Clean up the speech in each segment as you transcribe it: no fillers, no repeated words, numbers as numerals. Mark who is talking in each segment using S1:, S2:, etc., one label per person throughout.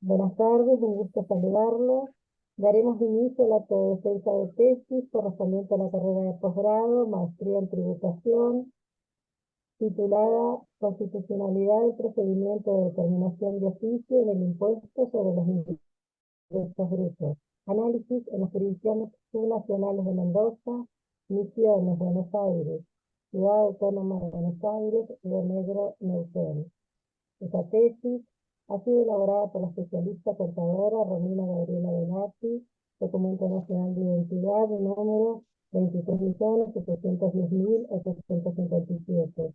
S1: Buenas tardes, un gusto saludarlos. Daremos inicio a la defensa de tesis correspondiente a la carrera de posgrado, maestría en tributación, titulada Constitucionalidad del procedimiento de determinación de oficio del impuesto sobre los ingresos brutos. Análisis en las jurisdicciones subnacionales de Mendoza, Misiones, Buenos Aires, Ciudad Autónoma de Buenos Aires, Río Negro, Neuquén. Esta tesis ha sido elaborada por la especialista contadora Romina Gabriela Velati, documento nacional de identidad número 23.710.857,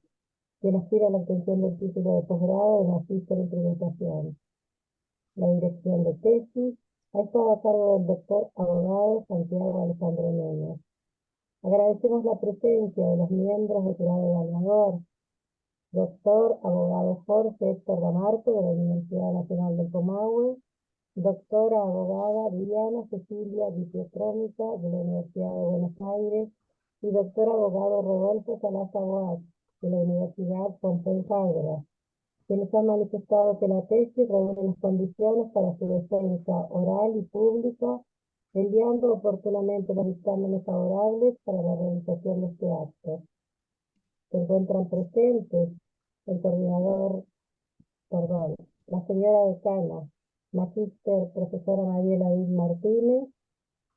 S1: quien aspira a la obtención del título de posgrado de magíster en tributación. La dirección de tesis ha estado a cargo del doctor abogado Santiago Alejandro Núñez. Agradecemos la presencia de los miembros del jurado evaluador, doctor abogado Jorge Héctor Damarco de la Universidad Nacional del Comahue, doctora abogada Diana Cecilia Di Pietrónica de la Universidad de Buenos Aires y doctor abogado Rodolfo Salazar Aguad de la Universidad Pompeu Fabra, quienes han manifestado que la tesis reúne las condiciones para su defensa oral y pública, enviando oportunamente los dictámenes favorables para la realización de este acto. Se encuentran presentes el coordinador, la señora decana, magíster profesora Mariela David Martínez,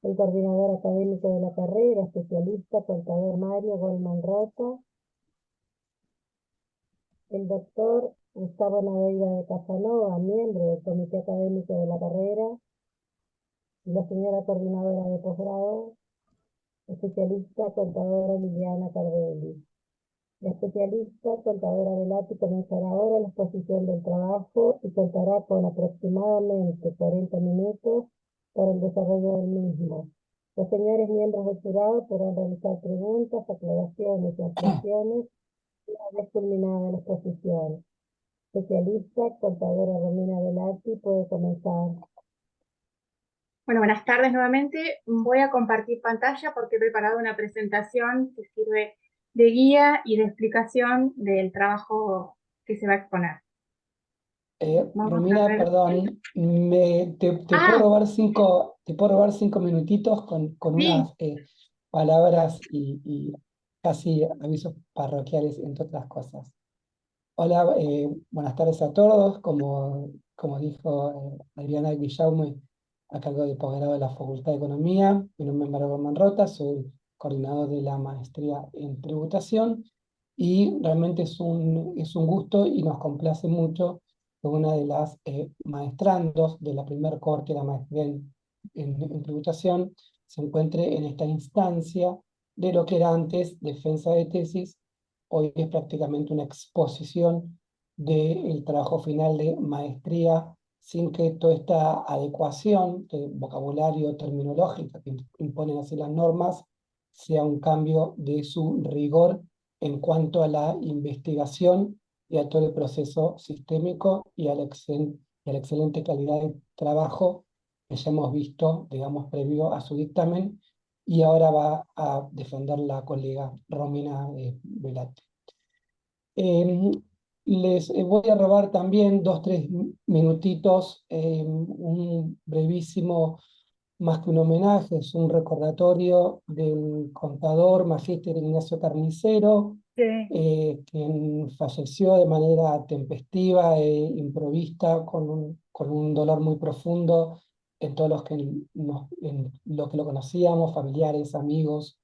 S1: el coordinador académico de la carrera, especialista contador Mario Goldman Rota, el doctor Gustavo Naveira de Casanova, miembro del comité académico de la carrera, y la señora coordinadora de posgrado, especialista contadora Liliana Cardelli. La especialista contadora Velati comenzará ahora la exposición del trabajo y contará con aproximadamente 40 minutos para el desarrollo del mismo. Los señores miembros del jurado podrán realizar preguntas, aclaraciones y ampliaciones una vez culminada la exposición. Especialista contadora Romina Velati puede comenzar.
S2: Bueno, buenas tardes nuevamente. Voy a compartir pantalla porque he preparado una presentación que sirve de guía y de explicación del trabajo que se va a exponer. Vamos a
S3: Romina,
S2: ver.
S3: perdón, te puedo
S2: Ah,
S3: robar 5 minutitos con
S2: sí,
S3: unas palabras y casi avisos parroquiales, entre otras cosas. Hola, buenas tardes a todos. Como dijo Adriana Guillaume, a cargo de posgrado de la Facultad de Economía. Mi nombre es Mario Manrota, soy coordinador de la maestría en tributación y realmente es un gusto y nos complace mucho que una de las maestrandos de la primer corte de la maestría en tributación se encuentre en esta instancia de lo que era antes defensa de tesis. Hoy es prácticamente una exposición del trabajo final de maestría, sin que toda esta adecuación de vocabulario terminológica que imponen así las normas sea un cambio de su rigor en cuanto a la investigación y a todo el proceso sistémico y a la excelente calidad de trabajo que ya hemos visto, digamos, previo a su dictamen, y ahora va a defender la colega Romina Velati. Les voy a robar también 2, 3 minutitos, un brevísimo, más que un homenaje, es un recordatorio del contador magíster Ignacio Carnicero,
S2: sí.
S3: quien falleció de manera tempestiva e improvista, con un dolor muy profundo en todos los que, en lo que lo conocíamos, familiares, amigos,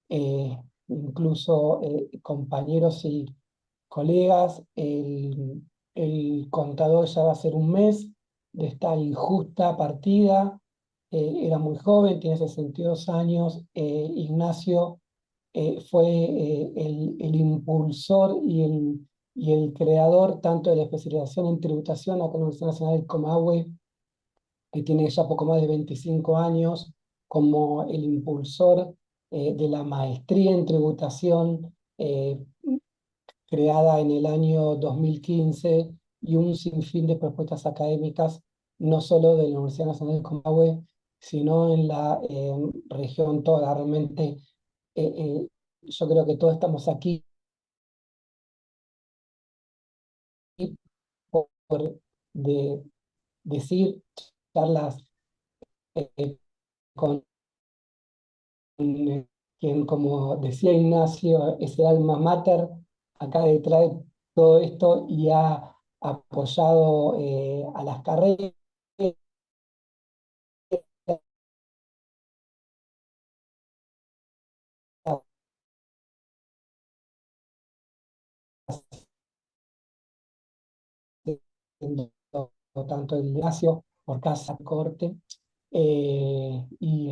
S3: incluso compañeros y colegas. El contador ya va a ser un mes de esta injusta partida. Era muy joven, tiene 62 años. Ignacio fue el impulsor y el creador tanto de la especialización en tributación acá en la Universidad Nacional del Comahue, que tiene ya poco más de 25 años, como el impulsor de la maestría en tributación, creada en el año 2015, y un sinfín de propuestas académicas, no solo de la Universidad Nacional del Comahue, sino en la región toda. Realmente yo creo que todos estamos aquí por, de, decir charlas con quien, como decía Ignacio, es el alma mater acá detrás de todo esto y ha apoyado a las carreras tanto el Ignacio por casa corte y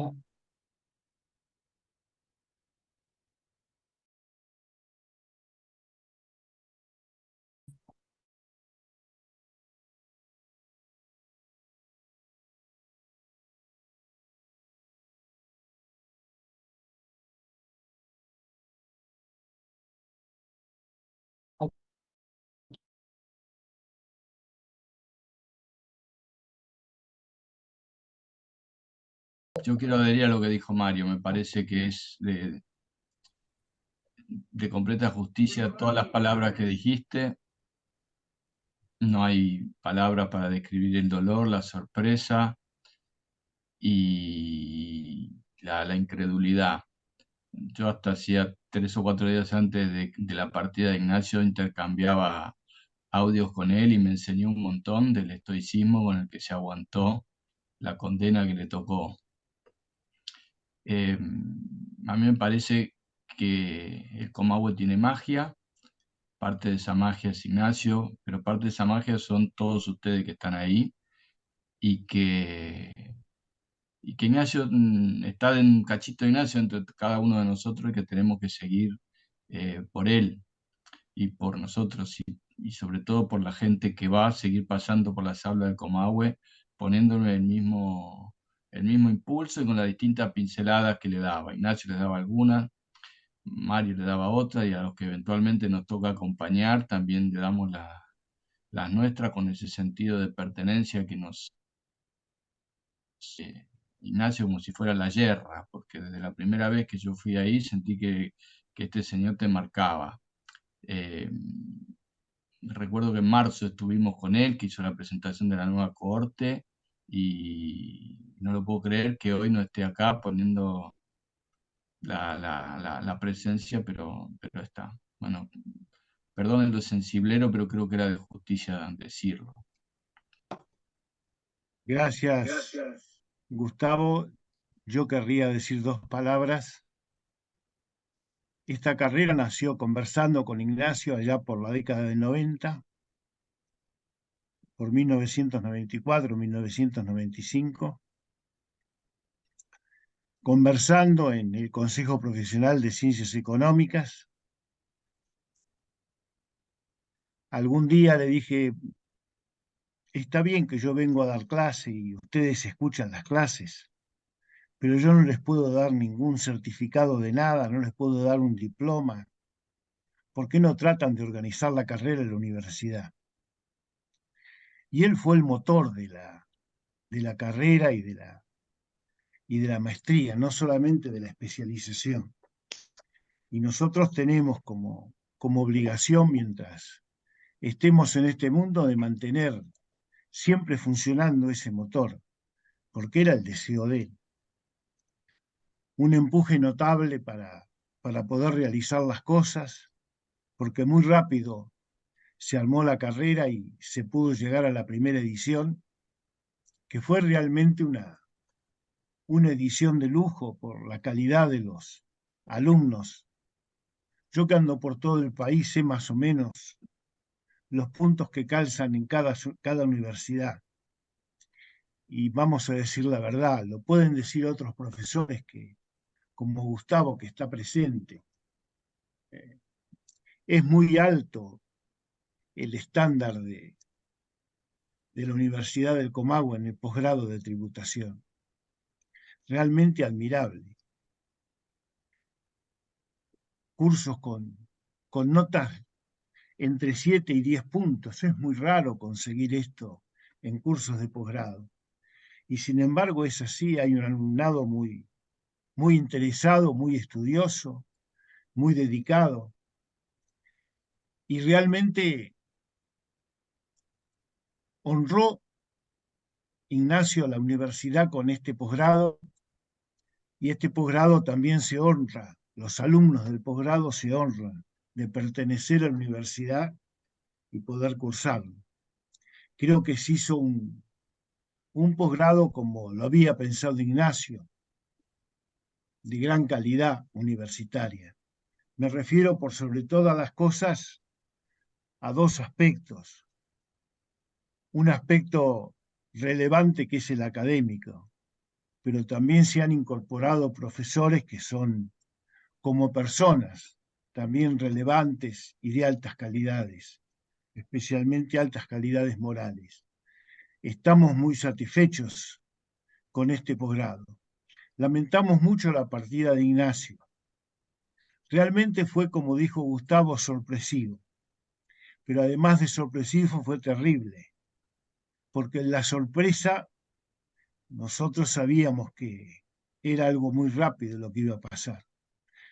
S4: Yo quiero adherir a lo que dijo Mario, me parece que es de completa justicia todas las palabras que dijiste. No hay palabras para describir el dolor, la sorpresa y la incredulidad. Yo hasta hacía 3 o 4 días antes de la partida de Ignacio intercambiaba audios con él y me enseñó un montón del estoicismo con el que se aguantó la condena que le tocó. A mí me parece que el Comahue tiene magia, parte de esa magia es Ignacio, pero parte de esa magia son todos ustedes que están ahí y que Ignacio está en un cachito de Ignacio entre cada uno de nosotros y que tenemos que seguir por él y por nosotros y sobre todo por la gente que va a seguir pasando por las aulas del Comahue, poniéndole el mismo impulso y con las distintas pinceladas que le daba. Ignacio le daba algunas, Mario le daba otras y a los que eventualmente nos toca acompañar también le damos las nuestras con ese sentido de pertenencia que nos Ignacio como si fuera la yerra, porque desde la primera vez que yo fui ahí sentí que este señor te marcaba. Eh, Recuerdo que en marzo estuvimos con él, que hizo la presentación de la nueva cohorte, y no lo puedo creer que hoy no esté acá poniendo la presencia, pero está. Bueno, perdón lo sensiblero, pero creo que era de justicia decirlo.
S5: Gracias, Gustavo. Yo querría decir 2 palabras. Esta carrera nació conversando con Ignacio allá por la década del 90, por 1994, 1995, conversando en el Consejo Profesional de Ciencias Económicas. Algún día le dije, está bien que yo vengo a dar clase y ustedes escuchan las clases, pero yo no les puedo dar ningún certificado de nada, no les puedo dar un diploma. ¿Por qué no tratan de organizar la carrera en la universidad? Y él fue el motor de la carrera y de la maestría, no solamente de la especialización. Y nosotros tenemos como obligación, mientras estemos en este mundo, de mantener siempre funcionando ese motor, porque era el deseo de él. Un empuje notable para poder realizar las cosas, porque muy rápido se armó la carrera y se pudo llegar a la primera edición, que fue realmente una edición de lujo por la calidad de los alumnos. Yo que ando por todo el país sé más o menos los puntos que calzan en cada universidad. Y vamos a decir la verdad, lo pueden decir otros profesores como Gustavo, que está presente. Es muy alto el estándar de la Universidad del Comahue en el posgrado de tributación. Realmente admirable. Cursos con notas entre 7 y 10 puntos. Es muy raro conseguir esto en cursos de posgrado. Y sin embargo es así, hay un alumnado muy, muy interesado, muy estudioso, muy dedicado. Y realmente honró Ignacio a la universidad con este posgrado, y este posgrado también se honra, los alumnos del posgrado se honran de pertenecer a la universidad y poder cursarlo. Creo que se hizo un posgrado como lo había pensado Ignacio, de gran calidad universitaria. Me refiero por sobre todas las cosas a dos aspectos. Un aspecto relevante que es el académico, pero también se han incorporado profesores que son como personas también relevantes y de altas calidades, especialmente altas calidades morales. Estamos muy satisfechos con este posgrado. Lamentamos mucho la partida de Ignacio. Realmente fue, como dijo Gustavo, sorpresivo, pero además de sorpresivo fue terrible, porque en la sorpresa nosotros sabíamos que era algo muy rápido lo que iba a pasar.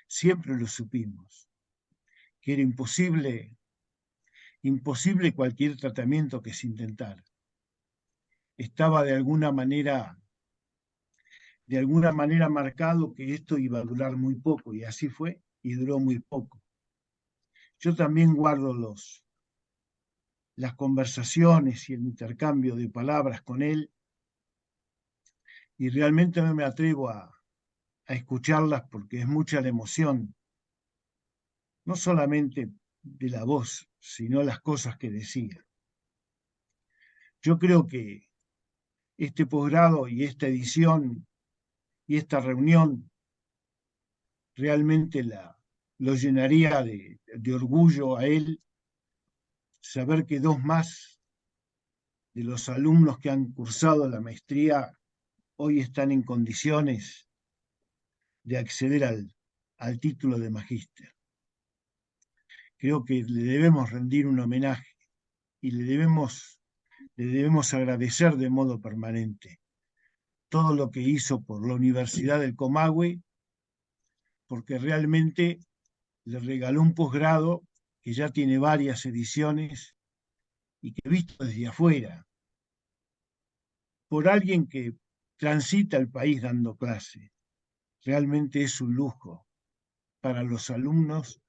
S5: Siempre lo supimos, que era imposible cualquier tratamiento que se intentara. Estaba de alguna manera marcado que esto iba a durar muy poco, y así fue, y duró muy poco. Yo también guardo las conversaciones y el intercambio de palabras con él, y realmente no me atrevo a escucharlas porque es mucha la emoción, no solamente de la voz, sino las cosas que decía. Yo creo que este posgrado y esta edición y esta reunión realmente lo llenaría de orgullo a él saber que dos más de los alumnos que han cursado la maestría hoy están en condiciones de acceder al título de magíster. Creo que le debemos rendir un homenaje y le debemos agradecer de modo permanente todo lo que hizo por la Universidad del Comahue, porque realmente le regaló un posgrado que ya tiene varias ediciones y que, visto desde afuera, por alguien que transita el país dando clase, realmente es un lujo para los alumnos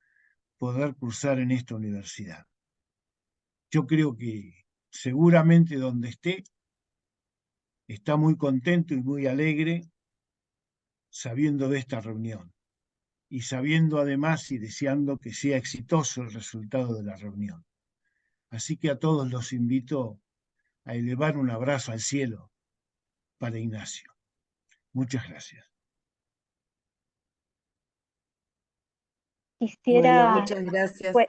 S5: poder cursar en esta universidad. Yo creo que seguramente donde esté, está muy contento y muy alegre sabiendo de esta reunión y sabiendo además y deseando que sea exitoso el resultado de la reunión. Así que a todos los invito a elevar un abrazo al cielo para Ignacio. Muchas gracias.
S6: Bueno,
S7: Quisiera,
S6: muchas gracias.
S7: pues,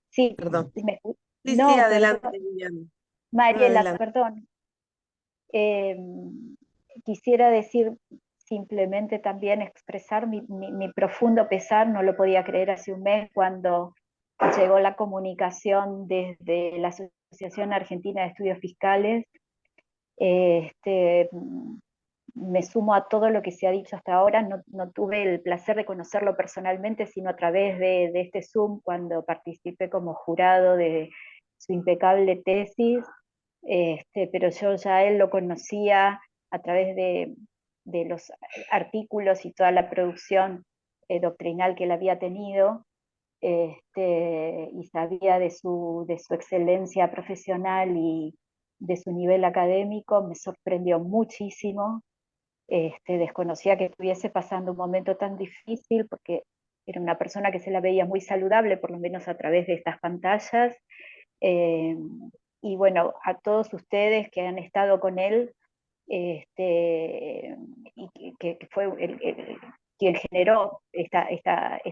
S7: sí,
S6: Perdón. Sí,
S7: no,
S6: adelante,
S7: perdón,
S6: Viviana.
S7: Mariela,
S6: Adelante.
S7: perdón. Eh, Quisiera decir simplemente también expresar mi profundo pesar, no lo podía creer hace un mes cuando llegó la comunicación desde la Asociación Argentina de Estudios Fiscales. Me sumo a todo lo que se ha dicho hasta ahora, no tuve el placer de conocerlo personalmente, sino a través de este Zoom cuando participé como jurado de su impecable tesis, pero yo ya él lo conocía a través de los artículos y toda la producción doctrinal que él había tenido, y sabía de su excelencia profesional y de su nivel académico. Me sorprendió muchísimo. Desconocía que estuviese pasando un momento tan difícil porque era una persona que se la veía muy saludable, por lo menos a través de estas pantallas. Eh, y bueno, a todos ustedes que han estado con él, y que fue quien generó esta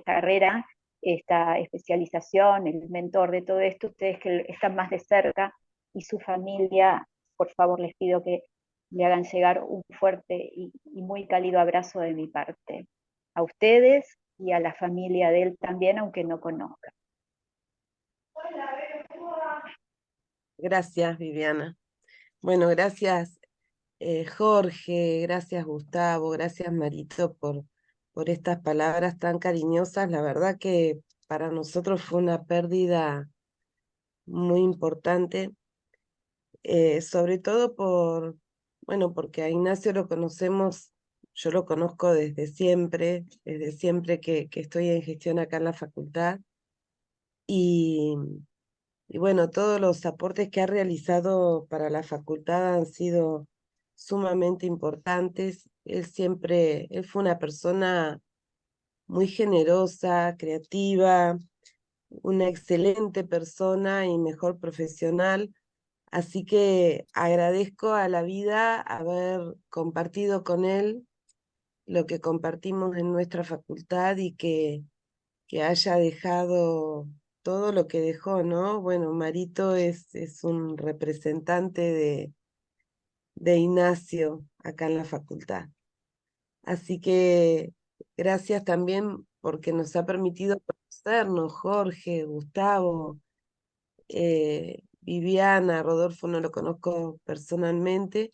S7: carrera, esta especialización, el mentor de todo esto, ustedes que están más de cerca, y su familia, por favor les pido que le hagan llegar un fuerte y muy cálido abrazo de mi parte. A ustedes y a la familia de él también, aunque no conozcan.
S6: Gracias, Viviana. Bueno, gracias, Jorge, gracias, Gustavo, gracias, Marito, por estas palabras tan cariñosas. La verdad que para nosotros fue una pérdida muy importante. sobre todo porque a Ignacio lo conocemos, yo lo conozco desde siempre que estoy en gestión acá en la facultad, y bueno, todos los aportes que ha realizado para la facultad han sido sumamente importantes. Él fue una persona muy generosa, creativa, una excelente persona y mejor profesional. Así que agradezco a la vida haber compartido con él lo que compartimos en nuestra facultad y que haya dejado todo lo que dejó, ¿no? Bueno, Marito es un representante de Ignacio acá en la facultad. Así que gracias también porque nos ha permitido conocernos, Jorge, Gustavo, Viviana, Rodolfo no lo conozco personalmente,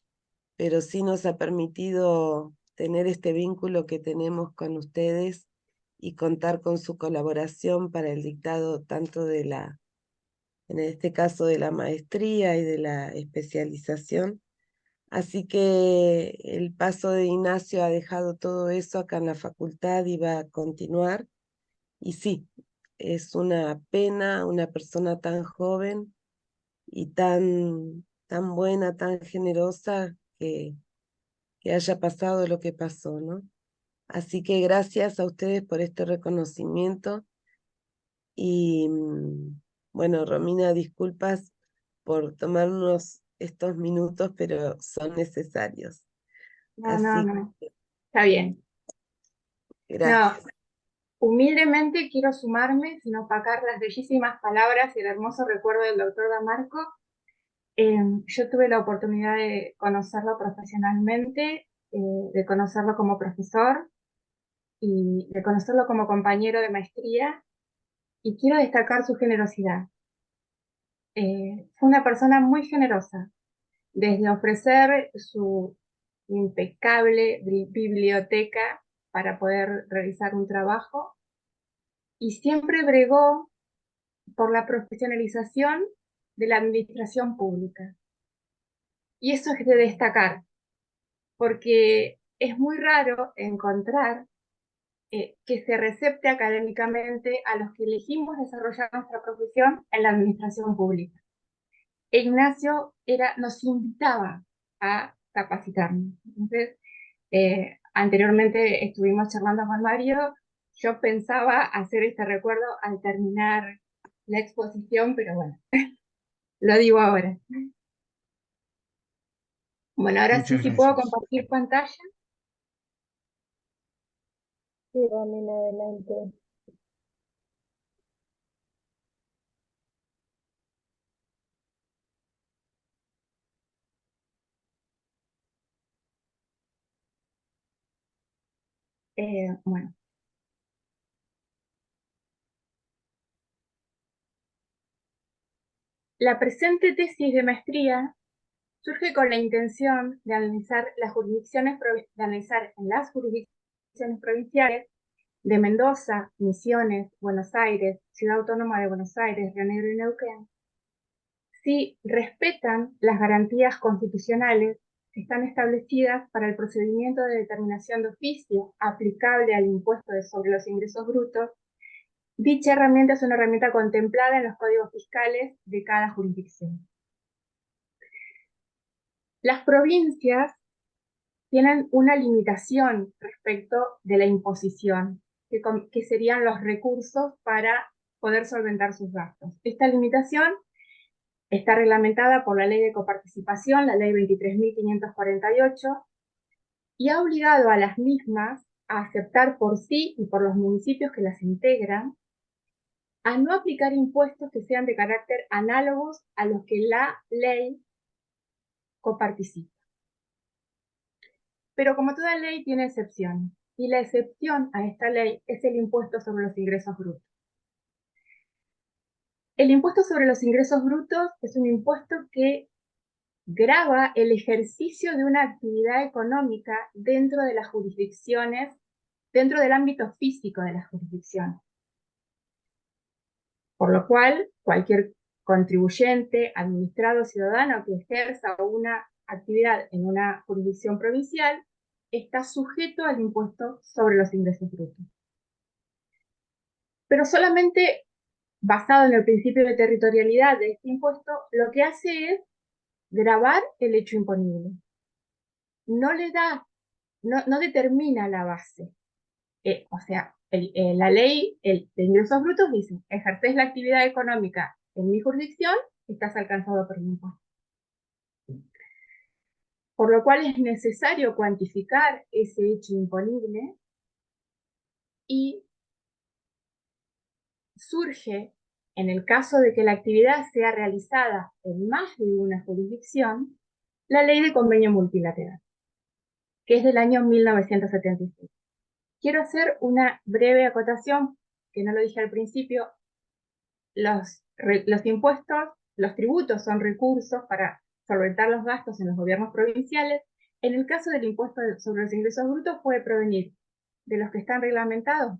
S6: pero sí nos ha permitido tener este vínculo que tenemos con ustedes y contar con su colaboración para el dictado tanto en este caso de la maestría y de la especialización. Así que el paso de Ignacio ha dejado todo eso acá en la facultad y va a continuar. Y sí, es una pena una persona tan joven y tan buena, tan generosa que haya pasado lo que pasó, ¿no? Así que gracias a ustedes por este reconocimiento y bueno, Romina, disculpas por tomarnos estos minutos, pero son necesarios.
S2: No, no,
S6: Así
S2: no, está bien.
S6: que
S2: No,
S6: gracias.
S2: humildemente quiero sumarme sin opacar las bellísimas palabras y el hermoso recuerdo del doctor Damarco. Yo tuve la oportunidad de conocerlo profesionalmente, de conocerlo como profesor y de conocerlo como compañero de maestría, y quiero destacar su generosidad. Fue una persona muy generosa, desde ofrecer su impecable biblioteca para poder realizar un trabajo, y siempre bregó por la profesionalización de la administración pública. Y eso es de destacar, porque es muy raro encontrar que se recepte académicamente a los que elegimos desarrollar nuestra profesión en la administración pública. Ignacio nos invitaba a capacitarnos. Entonces, anteriormente estuvimos charlando con Mario, yo pensaba hacer este recuerdo al terminar la exposición, pero bueno, lo digo ahora. Bueno, ahora sí,
S5: Muchas
S2: si puedo
S5: gracias.
S2: compartir pantalla.
S1: Sí, Romina, adelante.
S2: Bueno, la presente tesis de maestría surge con la intención de analizar en las jurisdicciones provinciales de Mendoza, Misiones, Buenos Aires, Ciudad Autónoma de Buenos Aires, Río Negro y Neuquén, si respetan las garantías constitucionales que están establecidas para el procedimiento de determinación de oficio aplicable al impuesto sobre los ingresos brutos. Dicha herramienta es una herramienta contemplada en los códigos fiscales de cada jurisdicción. Las provincias tienen una limitación respecto de la imposición, que serían los recursos para poder solventar sus gastos. Esta limitación está reglamentada por la Ley de Coparticipación, la Ley 23.548, y ha obligado a las mismas a aceptar por sí y por los municipios que las integran a no aplicar impuestos que sean de carácter análogos a los que la ley coparticipa. Pero como toda ley tiene excepciones, y la excepción a esta ley es el impuesto sobre los ingresos brutos. El impuesto sobre los ingresos brutos es un impuesto que grava el ejercicio de una actividad económica dentro de las jurisdicciones, dentro del ámbito físico de las jurisdicciones. Por lo cual, cualquier contribuyente, administrado ciudadano que ejerza una actividad en una jurisdicción provincial está sujeto al impuesto sobre los ingresos brutos. Pero solamente basado en el principio de territorialidad de este impuesto, lo que hace es gravar el hecho imponible. No le da, no determina la base. O sea, la ley de ingresos brutos dice, ejerces la actividad económica en mi jurisdicción, estás alcanzado por el impuesto. Por lo cual es necesario cuantificar ese hecho imponible y surge, en el caso de que la actividad sea realizada en más de una jurisdicción, la ley de convenio multilateral, que es del año 1976. Quiero hacer una breve acotación, que no lo dije al principio. Los impuestos, los tributos son recursos para solventar los gastos en los gobiernos provinciales. En el caso del impuesto sobre los ingresos brutos puede provenir de los que están reglamentados,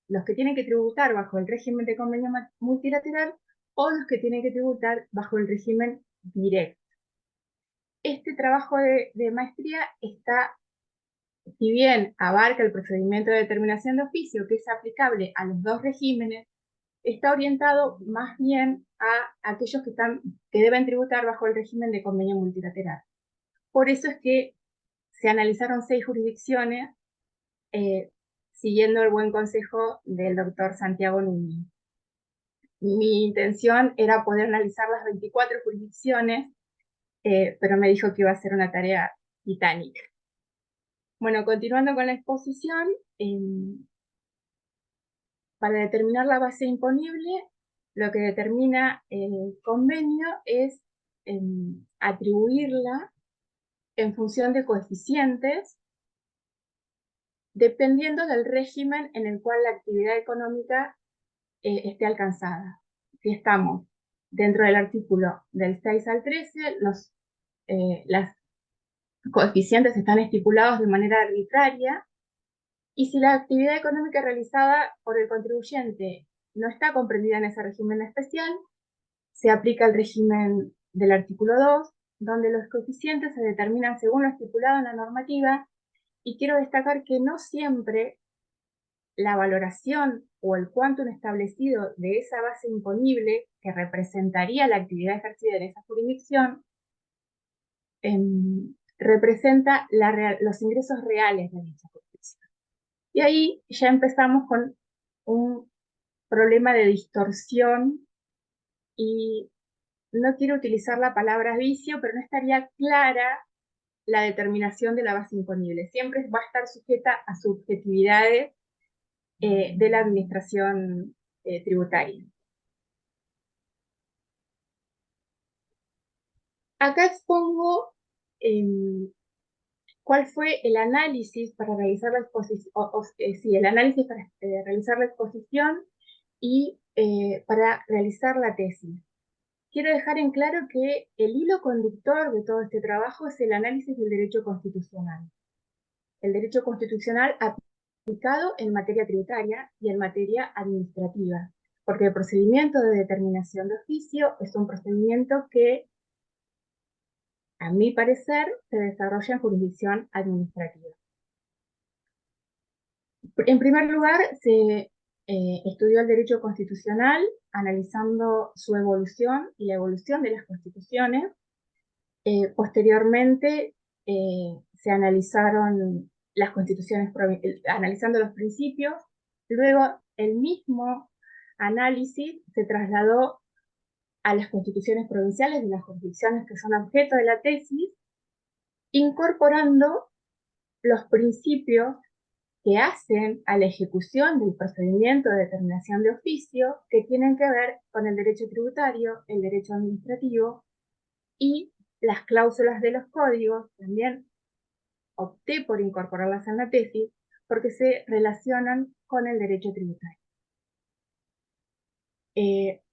S2: los que tienen que tributar bajo el régimen de convenio multilateral o los que tienen que tributar bajo el régimen directo. Este trabajo de maestría está, si bien abarca el procedimiento de determinación de oficio, que es aplicable a los dos regímenes, está orientado más bien a aquellos que deben tributar bajo el régimen de convenio multilateral. Por eso es que se analizaron 6 jurisdicciones, siguiendo el buen consejo del doctor Santiago Núñez. Mi intención era poder analizar las 24 jurisdicciones, pero me dijo que iba a ser una tarea titánica. Bueno, continuando con la exposición, para determinar la base imponible, lo que determina el convenio es atribuirla en función de coeficientes, dependiendo del régimen en el cual la actividad económica esté alcanzada. Si estamos dentro del artículo del 6 al 13, los coeficientes están estipulados de manera arbitraria, y si la actividad económica realizada por el contribuyente no está comprendida en ese régimen especial, se aplica el régimen del artículo 2, donde los coeficientes se determinan según lo estipulado en la normativa, y quiero destacar que no siempre la valoración o el quantum establecido de esa base imponible que representaría la actividad ejercida en esa jurisdicción representa los ingresos reales de dicha jurisdicción. Y ahí ya empezamos con un problema de distorsión, y no quiero utilizar la palabra vicio, pero no estaría clara la determinación de la base imponible. Siempre va a estar sujeta a subjetividades de la administración tributaria. Acá expongo cuál fue el análisis para realizar la exposición, el análisis para realizar la exposición y para realizar la tesis. Quiero dejar en claro que el hilo conductor de todo este trabajo es el análisis del derecho constitucional. El derecho constitucional aplicado en materia tributaria y en materia administrativa, porque el procedimiento de determinación de oficio es un procedimiento que, a mi parecer, se desarrolla en jurisdicción administrativa. En primer lugar, se estudió el derecho constitucional analizando su evolución y la evolución de las constituciones. Posteriormente, se analizaron las constituciones, analizando los principios. Luego, el mismo análisis se trasladó a las constituciones provinciales de las jurisdicciones que son objeto de la tesis, incorporando los principios que hacen a la ejecución del procedimiento de determinación de oficio, que tienen que ver con el derecho tributario, el derecho administrativo y las cláusulas de los códigos. También opté por incorporarlas en la tesis porque se relacionan con el derecho tributario.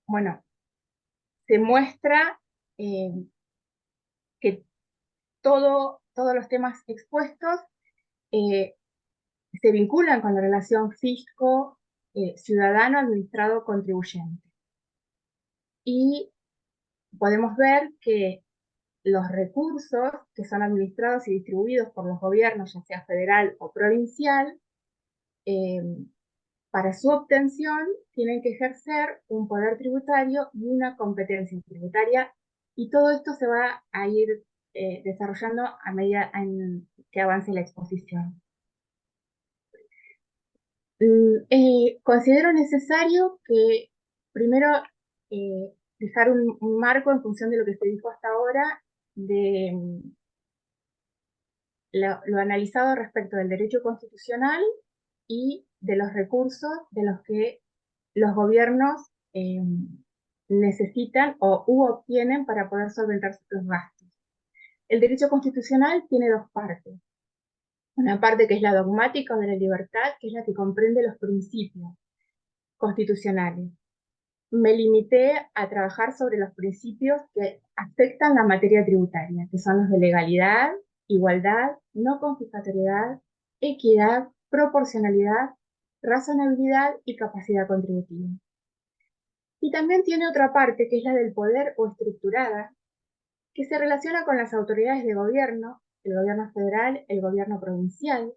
S2: Bueno, se muestra que todos los temas expuestos se vinculan con la relación fisco, ciudadano, administrado, contribuyente. Y podemos ver que los recursos que son administrados y distribuidos por los gobiernos, ya sea federal o provincial, para su obtención tienen que ejercer un poder tributario y una competencia tributaria, y todo esto se va a ir desarrollando a medida que avance la exposición. Considero necesario que primero fijar un marco en función de lo que se dijo hasta ahora, de lo analizado respecto del derecho constitucional y de los recursos de los que los gobiernos necesitan u obtienen para poder solventar sus gastos. El derecho constitucional tiene dos partes. Una parte que es la dogmática o de la libertad, que es la que comprende los principios constitucionales. Me limité a trabajar sobre los principios que afectan la materia tributaria, que son los de legalidad, igualdad, no confiscatoriedad, equidad, proporcionalidad, razonabilidad y capacidad contributiva. Y también tiene otra parte, que es la del poder o estructurada, que se relaciona con las autoridades de gobierno, el gobierno federal, el gobierno provincial.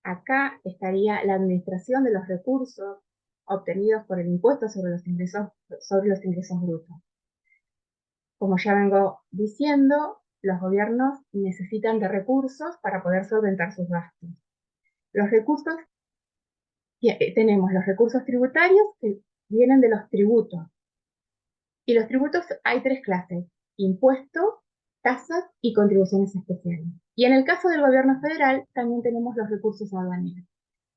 S2: Acá estaría la administración de los recursos obtenidos por el impuesto sobre los ingresos brutos. Como ya vengo diciendo, los gobiernos necesitan de recursos para poder solventar sus gastos. Los recursos, tenemos los recursos tributarios que vienen de los tributos. Y los tributos hay tres clases: impuestos, tasas y contribuciones especiales. Y en el caso del gobierno federal también tenemos los recursos aduaneros.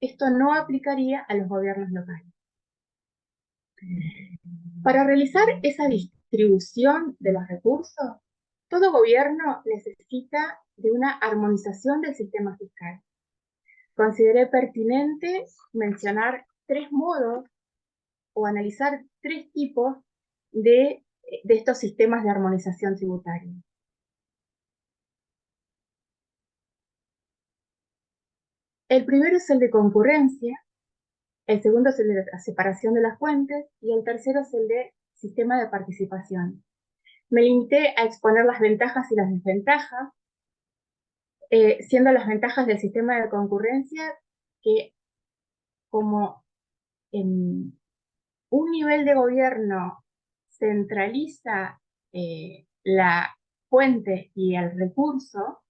S2: Esto no aplicaría a los gobiernos locales. Para realizar esa distribución de los recursos, todo gobierno necesita de una armonización del sistema fiscal. Consideré pertinente mencionar tres modos o analizar tres tipos de estos sistemas de armonización tributaria. El primero es el de concurrencia, el segundo es el de la separación de las fuentes y el tercero es el de sistema de participación. Me limité a exponer las ventajas y las desventajas, siendo las ventajas del sistema de concurrencia que, como en un nivel de gobierno centraliza la fuente y el recurso,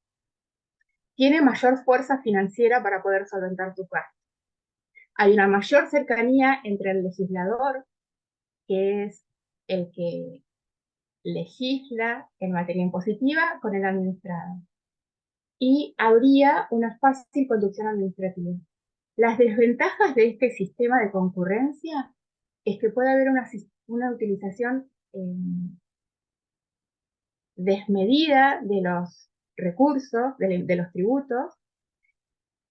S2: tiene mayor fuerza financiera para poder solventar sus gastos. Hay una mayor cercanía entre el legislador, que es el que legisla en materia impositiva, con el administrado. Y habría una fácil conducción administrativa. Las desventajas de este sistema de concurrencia es que puede haber una utilización desmedida de los recursos, de los tributos.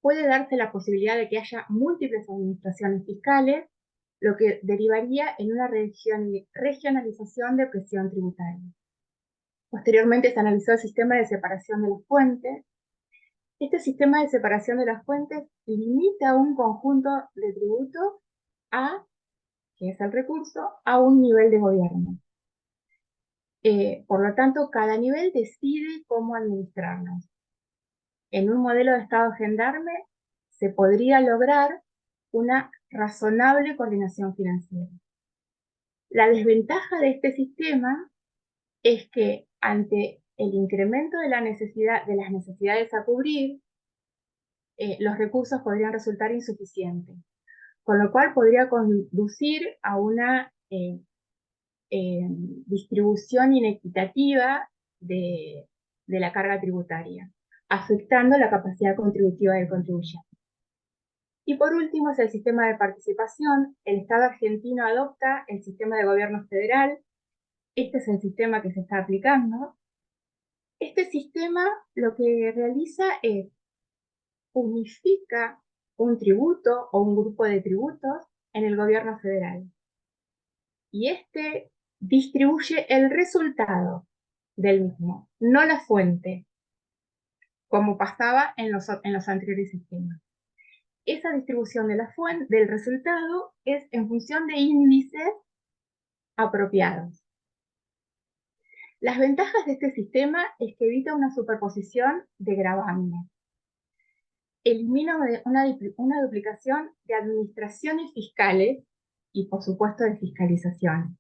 S2: Puede darse la posibilidad de que haya múltiples administraciones fiscales, lo que derivaría en una regionalización de presión tributaria. Posteriormente se analizó el sistema de separación de las fuentes. Este sistema de separación de las fuentes limita un conjunto de tributos que es el recurso, a un nivel de gobierno. Por lo tanto, cada nivel decide cómo administrarlos. En un modelo de Estado gendarme se podría lograr una razonable coordinación financiera. La desventaja de este sistema es que ante el incremento de las necesidades a cubrir, los recursos podrían resultar insuficientes, con lo cual podría conducir a una distribución inequitativa de la carga tributaria, afectando la capacidad contributiva del contribuyente. Y por último es el sistema de participación. El Estado argentino adopta el sistema de gobierno federal. Este es el sistema que se está aplicando. Este sistema lo que realiza es unifica un tributo o un grupo de tributos en el gobierno federal. Y este distribuye el resultado del mismo, no la fuente, como pasaba en los anteriores sistemas. Esa distribución de la fuente, del resultado, es en función de índices apropiados. Las ventajas de este sistema es que evita una superposición de gravámenes, elimina una duplicación de administraciones fiscales y, por supuesto, de fiscalización.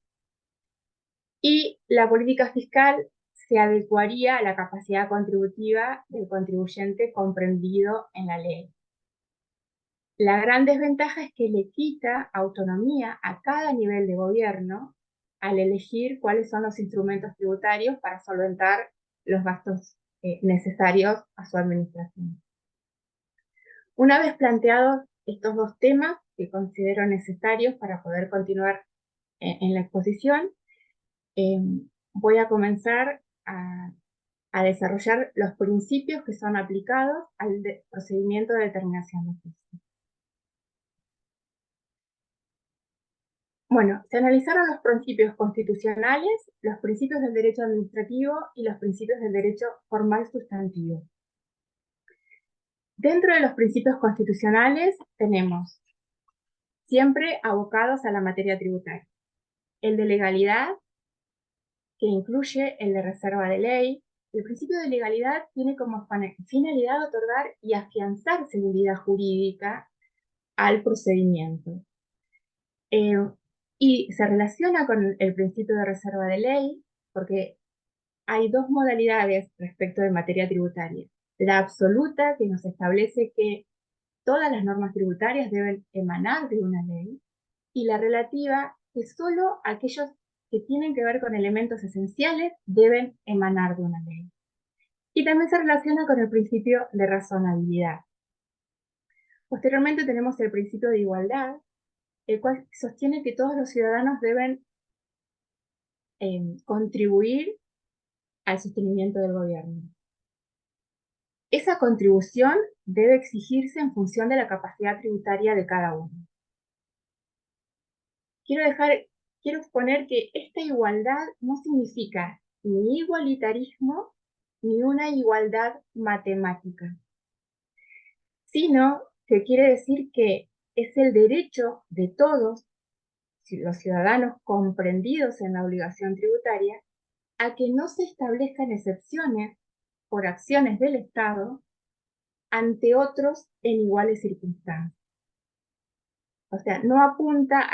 S2: Y la política fiscal se adecuaría a la capacidad contributiva del contribuyente comprendido en la ley. La gran desventaja es que le quita autonomía a cada nivel de gobierno al elegir cuáles son los instrumentos tributarios para solventar los gastos necesarios a su administración. Una vez planteados estos dos temas que considero necesarios para poder continuar en la exposición, voy a comenzar a desarrollar los principios que son aplicados al procedimiento de determinación de oficio. Bueno, se analizaron los principios constitucionales, los principios del derecho administrativo y los principios del derecho formal sustantivo. Dentro de los principios constitucionales tenemos siempre abocados a la materia tributaria. El de legalidad, que incluye el de reserva de ley. El principio de legalidad tiene como finalidad otorgar y afianzar seguridad jurídica al procedimiento. Y se relaciona con el principio de reserva de ley porque hay dos modalidades respecto de materia tributaria. La absoluta, que nos establece que todas las normas tributarias deben emanar de una ley, y la relativa, que solo aquellos que tienen que ver con elementos esenciales deben emanar de una ley. Y también se relaciona con el principio de razonabilidad. Posteriormente tenemos el principio de igualdad, el cual sostiene que todos los ciudadanos deben contribuir al sostenimiento del gobierno. Esa contribución debe exigirse en función de la capacidad tributaria de cada uno. Quiero exponer que esta igualdad no significa ni igualitarismo ni una igualdad matemática, sino que quiere decir que es el derecho de todos los ciudadanos comprendidos en la obligación tributaria a que no se establezcan excepciones por acciones del Estado ante otros en iguales circunstancias. O sea, no apunta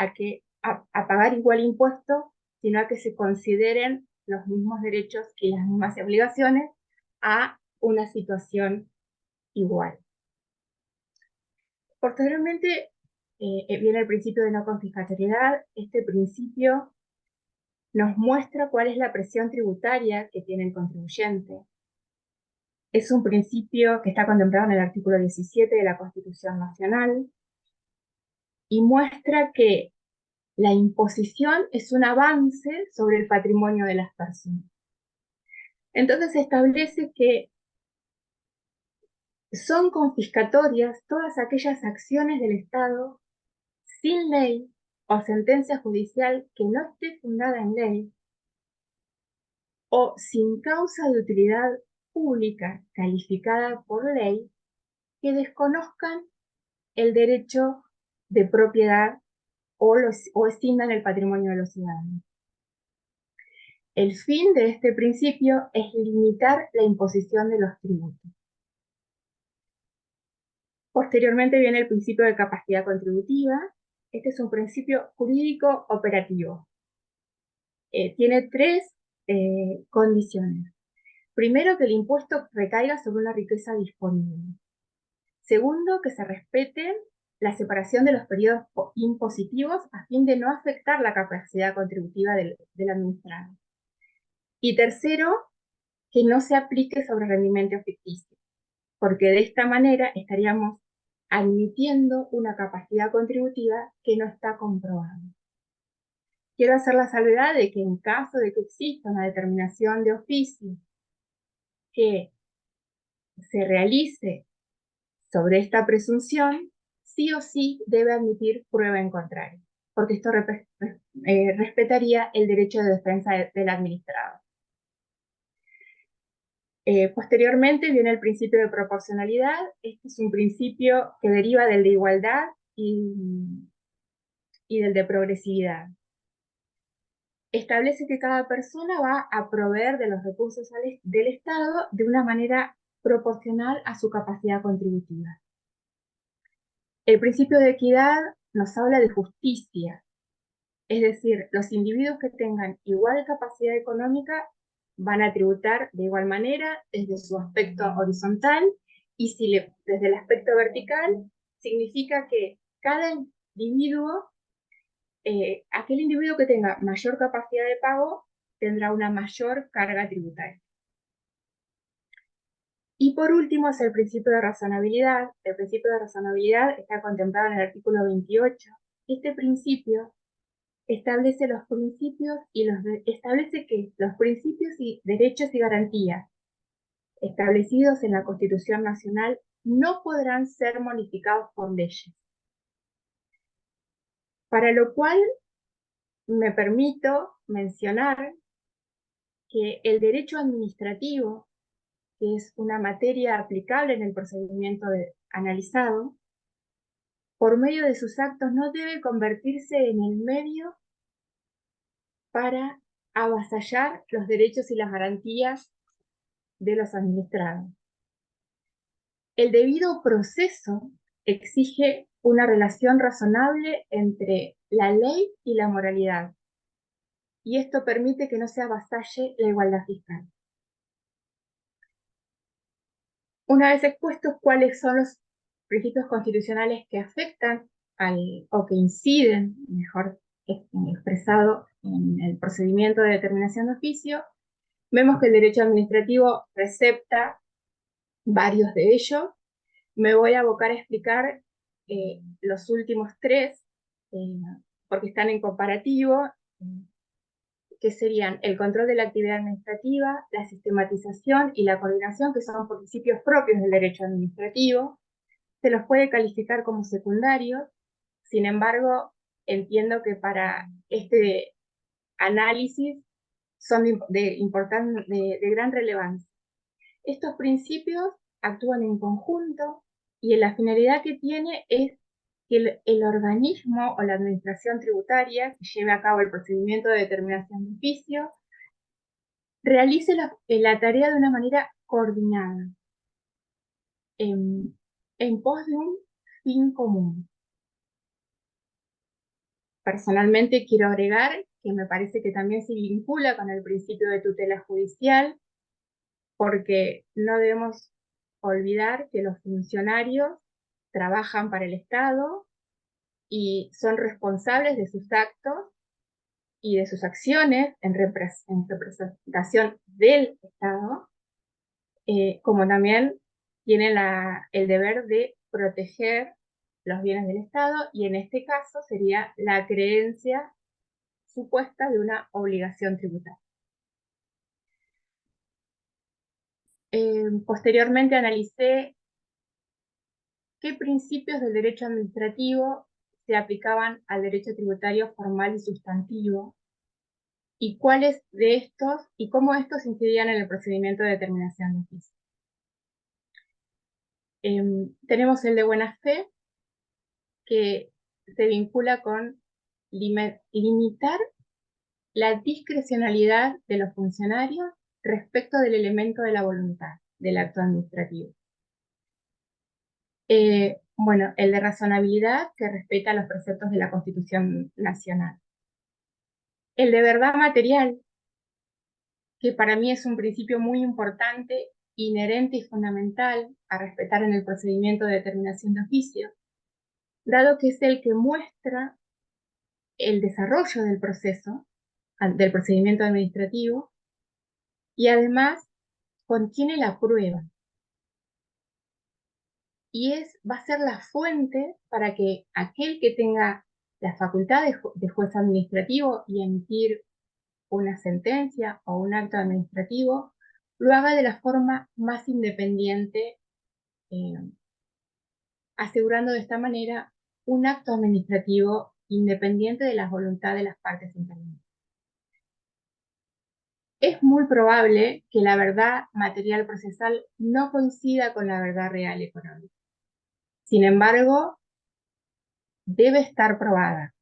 S2: a pagar igual impuesto, sino a que se consideren los mismos derechos y las mismas obligaciones a una situación igual. Posteriormente viene el principio de no confiscatoriedad. Este principio nos muestra cuál es la presión tributaria que tiene el contribuyente. Es un principio que está contemplado en el artículo 17 de la Constitución Nacional y muestra que la imposición es un avance sobre el patrimonio de las personas. Entonces se establece que son confiscatorias todas aquellas acciones del Estado sin ley o sentencia judicial que no esté fundada en ley o sin causa de utilidad pública calificada por ley que desconozcan el derecho de propiedad o extingan el patrimonio de los ciudadanos. El fin de este principio es limitar la imposición de los tributos. Posteriormente viene el principio de capacidad contributiva. Este es un principio jurídico operativo. Tiene tres condiciones. Primero, que el impuesto recaiga sobre una riqueza disponible. Segundo, que se respete la separación de los periodos impositivos a fin de no afectar la capacidad contributiva del administrado. Y tercero, que no se aplique sobre rendimiento ficticio, porque de esta manera estaríamos admitiendo una capacidad contributiva que no está comprobada. Quiero hacer la salvedad de que en caso de que exista una determinación de oficio que se realice sobre esta presunción, sí o sí debe admitir prueba en contrario, porque esto respetaría el derecho de defensa del administrado. Posteriormente viene el principio de proporcionalidad. Este es un principio que deriva del de igualdad y del de progresividad. establece que cada persona va a proveer de los recursos del Estado de una manera proporcional a su capacidad contributiva. El principio de equidad nos habla de justicia, es decir, los individuos que tengan igual capacidad económica van a tributar de igual manera desde su aspecto horizontal, y desde el aspecto vertical significa que cada individuo, aquel individuo que tenga mayor capacidad de pago tendrá una mayor carga tributaria. Y por último es el principio de razonabilidad. El principio de razonabilidad está contemplado en el artículo 28. Este principio establece los principios establece que los principios y derechos y garantías establecidos en la Constitución Nacional no podrán ser modificados por leyes. Para lo cual me permito mencionar que el derecho administrativo, que es una materia aplicable en el procedimiento analizado, por medio de sus actos no debe convertirse en el medio para avasallar los derechos y las garantías de los administrados. El debido proceso exige una relación razonable entre la ley y la moralidad, y esto permite que no se avasalle la igualdad fiscal. Una vez expuestos cuáles son los principios constitucionales que afectan o que inciden, mejor expresado, en el procedimiento de determinación de oficio, vemos que el derecho administrativo recepta varios de ellos. Me voy a abocar a explicar los últimos tres, porque están en comparativo, que serían el control de la actividad administrativa, la sistematización y la coordinación, que son principios propios del derecho administrativo. Se los puede calificar como secundarios, sin embargo, entiendo que para este análisis son de gran relevancia. Estos principios actúan en conjunto y la finalidad que tiene es que el organismo o la administración tributaria que lleve a cabo el procedimiento de determinación de oficio realice la tarea de una manera coordinada, en pos de un fin común. Personalmente quiero agregar que me parece que también se vincula con el principio de tutela judicial, porque no debemos olvidar que los funcionarios trabajan para el Estado y son responsables de sus actos y de sus acciones en representación del Estado, como también tienen el deber de proteger los bienes del Estado, y en este caso sería la creencia supuesta de una obligación tributaria. Posteriormente analicé qué principios del derecho administrativo se aplicaban al derecho tributario formal y sustantivo, y cuáles de estos y cómo estos incidían en el procedimiento de determinación de oficio. Tenemos el de buena fe, que se vincula con limitar la discrecionalidad de los funcionarios respecto del elemento de la voluntad del acto administrativo. Bueno, el de razonabilidad, que respeta los preceptos de la Constitución Nacional. El de verdad material, que para mí es un principio muy importante, inherente y fundamental a respetar en el procedimiento de determinación de oficio, dado que es el que muestra el desarrollo del proceso, del procedimiento administrativo, y además contiene la prueba. Y va a ser la fuente para que aquel que tenga la facultad de juez administrativo y emitir una sentencia o un acto administrativo, lo haga de la forma más independiente, asegurando de esta manera un acto administrativo independiente de la voluntad de las partes intervenientes. Es muy probable que la verdad material procesal no coincida con la verdad real económica. Sin embargo, debe estar probada.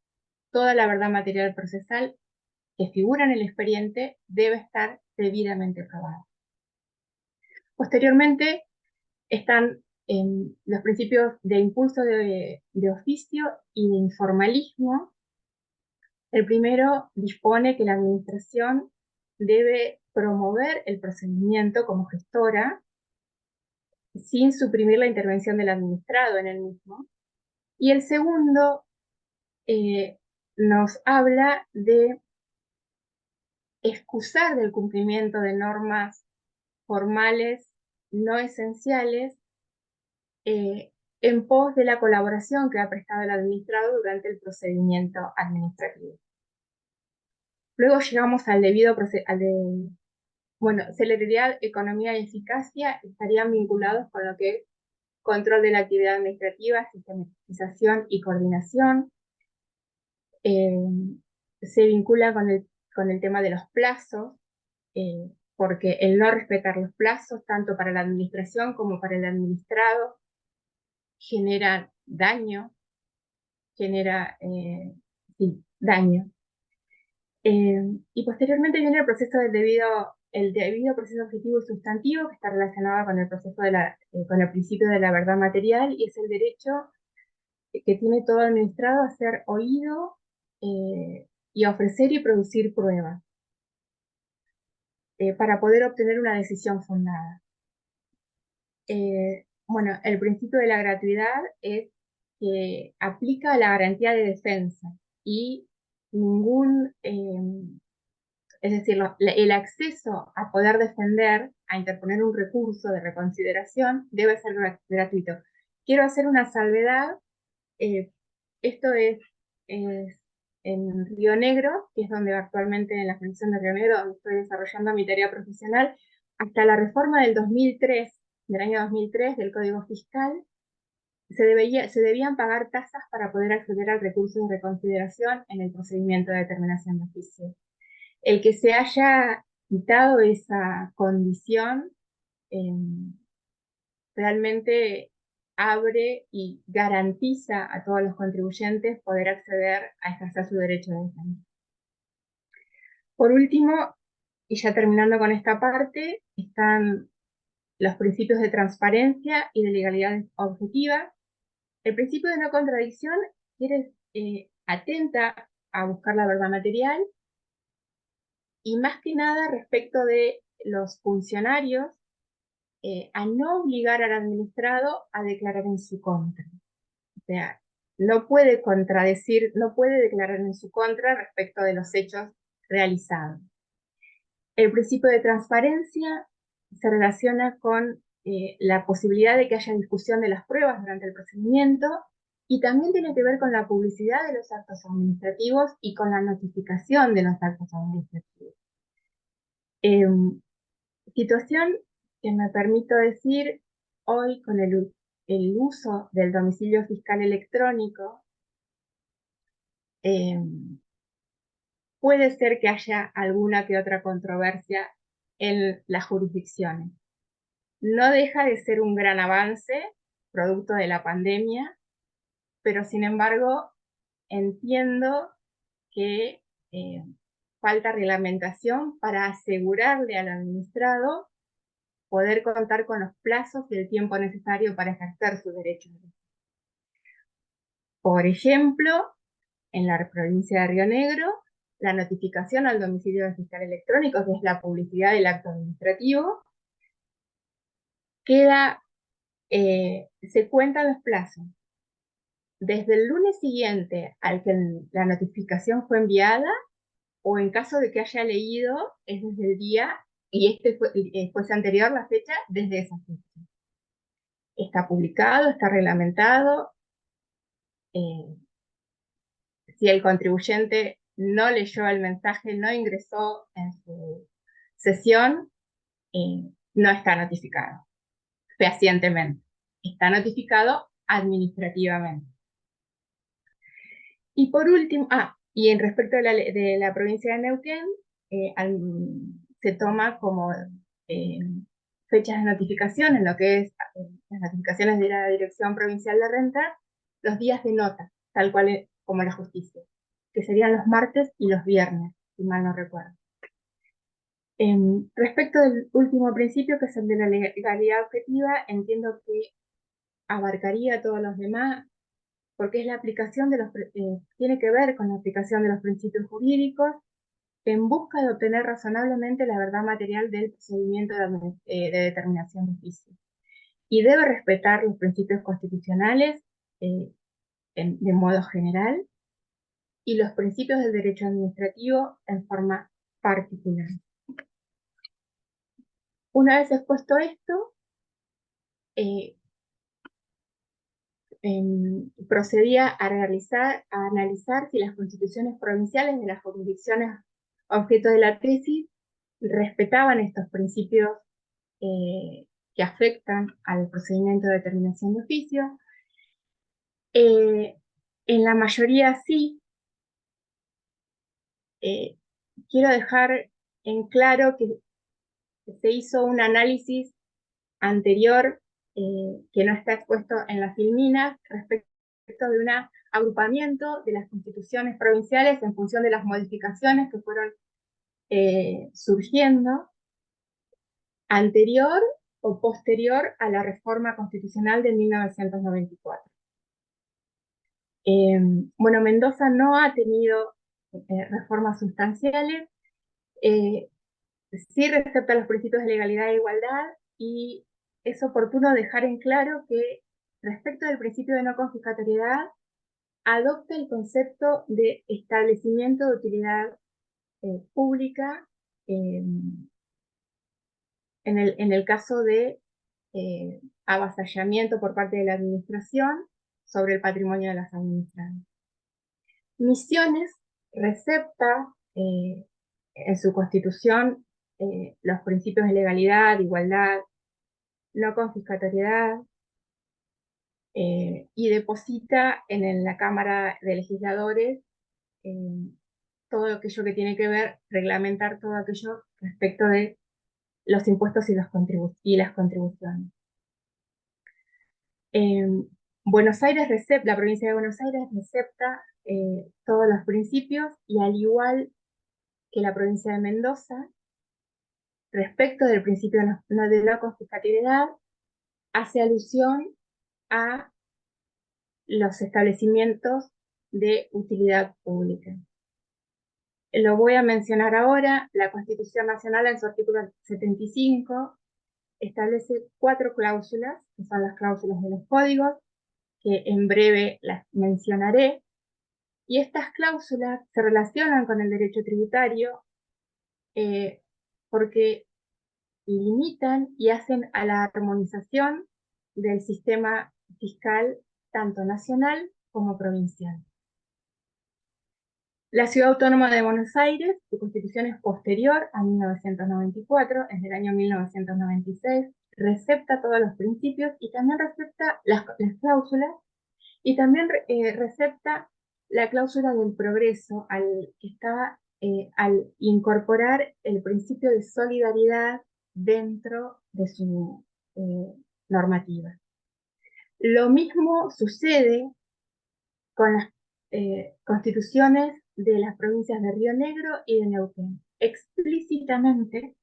S2: Toda la verdad material procesal que figura en el expediente debe estar debidamente probado. Posteriormente están los principios de impulso de oficio y de informalismo. El primero dispone que la administración debe promover el procedimiento como gestora sin suprimir la intervención del administrado en el mismo. Y el segundo nos habla de excusar del cumplimiento de normas formales no esenciales en pos de la colaboración que ha prestado el administrado durante el procedimiento administrativo. Luego llegamos al debido bueno, celeridad, economía y eficacia estarían vinculados con lo que es control de la actividad administrativa, sistematización y coordinación. Se vincula con el tema de los plazos, porque el no respetar los plazos, tanto para la administración como para el administrado, genera daño, sí, daño. Y posteriormente viene el proceso del el debido proceso objetivo y sustantivo, que está relacionado con el proceso con el principio de la verdad material, y es el derecho que tiene todo administrado a ser oído y a ofrecer y producir pruebas para poder obtener una decisión fundada. Bueno, el principio de la gratuidad es que aplica la garantía de defensa y es decir, el acceso a poder defender, a interponer un recurso de reconsideración, debe ser gratuito. Quiero hacer una salvedad. Esto es en Río Negro, que es donde actualmente en la Fundación de Río Negro, donde estoy desarrollando mi tarea profesional. Hasta la reforma del año 2003 del Código Fiscal, se debían pagar tasas para poder acceder al recurso de reconsideración en el procedimiento de determinación de oficio. El que se haya quitado esa condición realmente abre y garantiza a todos los contribuyentes poder acceder a ejercer su derecho de defensa. Por último, y ya terminando con esta parte, están los principios de transparencia y de legalidad objetiva. El principio de no contradicción atenta a buscar la verdad material, y más que nada respecto de los funcionarios, a no obligar al administrado a declarar en su contra. O sea, no puede declarar en su contra respecto de los hechos realizados. El principio de transparencia se relaciona con la posibilidad de que haya discusión de las pruebas durante el procedimiento, y también tiene que ver con la publicidad de los actos administrativos y con la notificación de los actos administrativos. Situación que me permito decir hoy con el uso del domicilio fiscal electrónico. Puede ser que haya alguna que otra controversia en las jurisdicciones. No deja de ser un gran avance, producto de la pandemia, pero sin embargo entiendo que falta reglamentación para asegurarle al administrado poder contar con los plazos y el tiempo necesario para ejercer sus derechos. Por ejemplo, en la provincia de Río Negro, la notificación al domicilio del fiscal electrónico, que es la publicidad del acto administrativo, se cuentan los plazos. Desde el lunes siguiente al que la notificación fue enviada, o en caso de que haya leído, es desde el día, y fuese anterior la fecha, desde esa fecha. Está publicado, está reglamentado. Si el contribuyente no leyó el mensaje, no ingresó en su sesión, no está notificado fehacientemente. Está notificado administrativamente. Y por último, y en respecto de la provincia de Neuquén, se toma como fechas de notificación en lo que es las notificaciones de la Dirección Provincial de Renta, los días de nota, tal cual como la justicia, que serían los martes y los viernes. si mal no recuerdo. Respecto del último principio, que es el de la legalidad objetiva, entiendo que abarcaría todos los demás, porque es la aplicación de tiene que ver con la aplicación de los principios jurídicos en busca de obtener razonablemente la verdad material del procedimiento de determinación de oficio. Y debe respetar los principios constitucionales de modo general y los principios del derecho administrativo en forma particular. Una vez expuesto esto, procedía a analizar si las constituciones provinciales de las jurisdicciones objeto de la tesis respetaban estos principios que afectan al procedimiento de determinación de oficio. En la mayoría sí. Quiero dejar en claro que se hizo un análisis anterior que no está expuesto en la filmina respecto de un agrupamiento de las constituciones provinciales en función de las modificaciones que fueron surgiendo anterior o posterior a la reforma constitucional de 1994. Bueno, Mendoza no ha tenido reformas sustanciales, sí respeta los principios de legalidad e igualdad, y es oportuno dejar en claro que respecto del principio de no confiscatoriedad, adopta el concepto de establecimiento de utilidad pública en el caso de avasallamiento por parte de la administración sobre el patrimonio de las administradas. Misiones recepta en su constitución los principios de legalidad, igualdad, no confiscatoriedad, y deposita en la Cámara de Legisladores todo aquello que tiene que ver, reglamentar todo aquello respecto de los impuestos y las contribuciones. La provincia de Buenos Aires recepta todos los principios, y al igual que la provincia de Mendoza, respecto del principio de no confiscatoriedad, hace alusión a los establecimientos de utilidad pública. Lo voy a mencionar ahora. La Constitución Nacional, en su artículo 75, establece 4 cláusulas, que son las cláusulas de los códigos, que en breve las mencionaré, y estas cláusulas se relacionan con el derecho tributario porque limitan y hacen a la armonización del sistema fiscal tanto nacional como provincial. La Ciudad Autónoma de Buenos Aires, su constitución es posterior a 1994, es del año 1996, recepta todos los principios y también recepta las cláusulas, y también recepta la cláusula del progreso al incorporar el principio de solidaridad dentro de su normativa. Lo mismo sucede con las constituciones de las provincias de Río Negro y de Neuquén. Explícitamente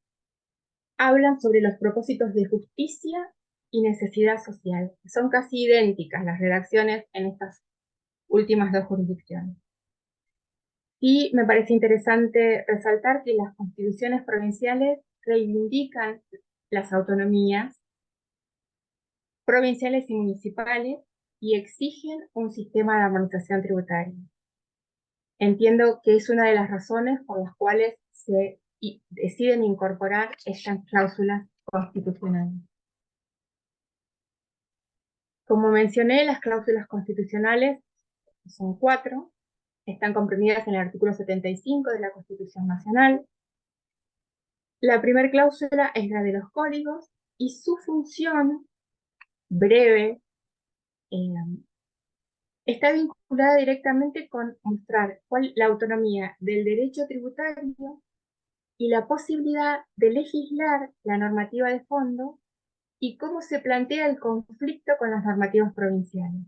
S2: hablan sobre los propósitos de justicia y necesidad social. Son casi idénticas las redacciones en estas últimas 2 jurisdicciones. Y me parece interesante resaltar que las constituciones provinciales reivindican las autonomías provinciales y municipales y exigen un sistema de armonización tributaria. Entiendo que es una de las razones por las cuales se deciden incorporar estas cláusulas constitucionales. Como mencioné, las cláusulas constitucionales son 4, están comprendidas en el artículo 75 de la Constitución Nacional. La primera cláusula es la de los códigos, y su función breve está vinculada directamente con mostrar la autonomía del derecho tributario y la posibilidad de legislar la normativa de fondo y cómo se plantea el conflicto con las normativas provinciales.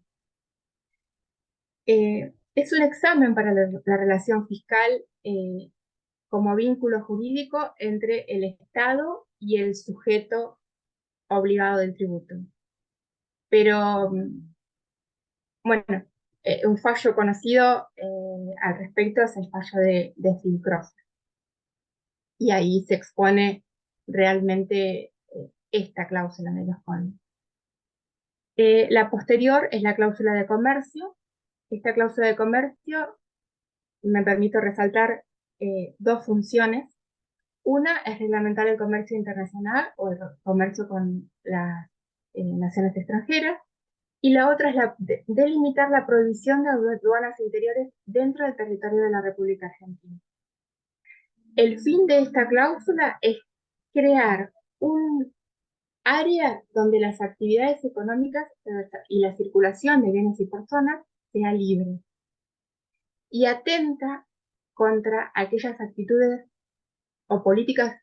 S2: Es un examen para la relación fiscal como vínculo jurídico entre el Estado y el sujeto obligado del tributo. Pero, bueno, un fallo conocido al respecto es el fallo de Fincroft. Y ahí se expone realmente esta cláusula de los CON. La posterior es la cláusula de comercio. Esta cláusula de comercio me permito resaltar dos funciones. Una es reglamentar el comercio internacional o el comercio con las naciones extranjeras, y la otra es delimitar la prohibición de aduanas interiores dentro del territorio de la República Argentina. El fin de esta cláusula es crear un área donde las actividades económicas y la circulación de bienes y personas sea libre, y atenta contra aquellas actitudes o políticas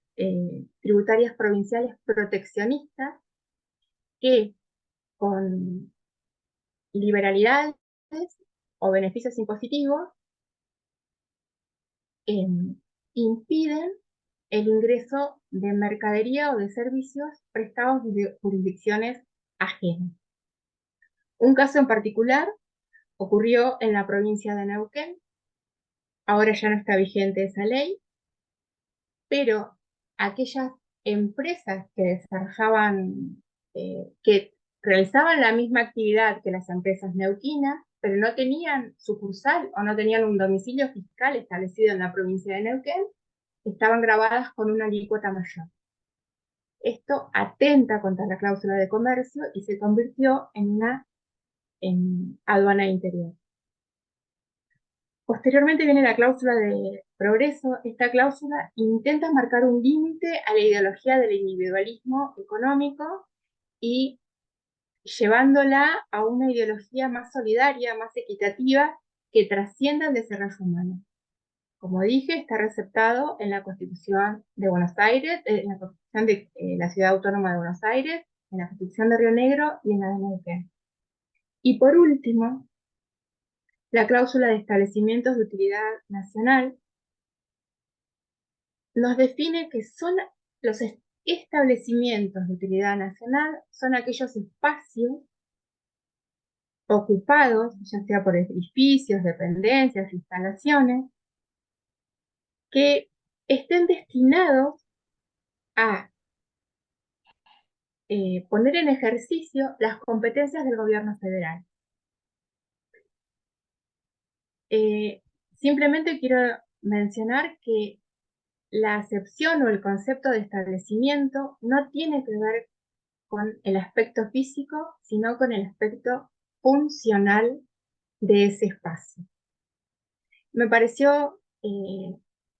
S2: tributarias provinciales proteccionistas que con liberalidades o beneficios impositivos impiden el ingreso de mercadería o de servicios prestados de jurisdicciones ajenas. Un caso en particular ocurrió en la provincia de Neuquén. Ahora ya no está vigente esa ley, pero aquellas empresas que desarrollaban, que realizaban la misma actividad que las empresas neuquinas, pero no tenían sucursal o no tenían un domicilio fiscal establecido en la provincia de Neuquén, estaban grabadas con una alícuota mayor. Esto atenta contra la cláusula de comercio y se convirtió en una aduana interior. Posteriormente viene la cláusula de progreso. Esta cláusula intenta marcar un límite a la ideología del individualismo económico y llevándola a una ideología más solidaria, más equitativa, que trascienda el desarrollo humano. Como dije, está receptado en la Constitución de Buenos Aires, en la Constitución de la Ciudad Autónoma de Buenos Aires, en la Constitución de Río Negro y en la de Neuquén. Y por último, la cláusula de establecimientos de utilidad nacional nos define que son los establecimientos de utilidad nacional, son aquellos espacios ocupados, ya sea por edificios, dependencias, instalaciones, que estén destinados a poner en ejercicio las competencias del gobierno federal. Simplemente quiero mencionar que la acepción o el concepto de establecimiento no tiene que ver con el aspecto físico, sino con el aspecto funcional de ese espacio. Me pareció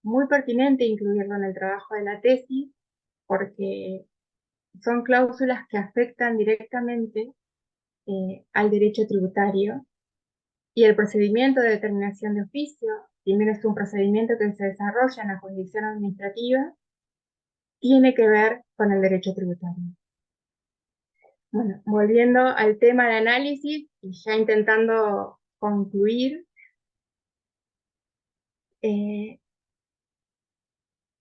S2: muy pertinente incluirlo en el trabajo de la tesis, porque son cláusulas que afectan directamente al derecho tributario, y el procedimiento de determinación de oficio, si bien es un procedimiento que se desarrolla en la jurisdicción administrativa, tiene que ver con el derecho tributario. Bueno, volviendo al tema de análisis y ya intentando concluir,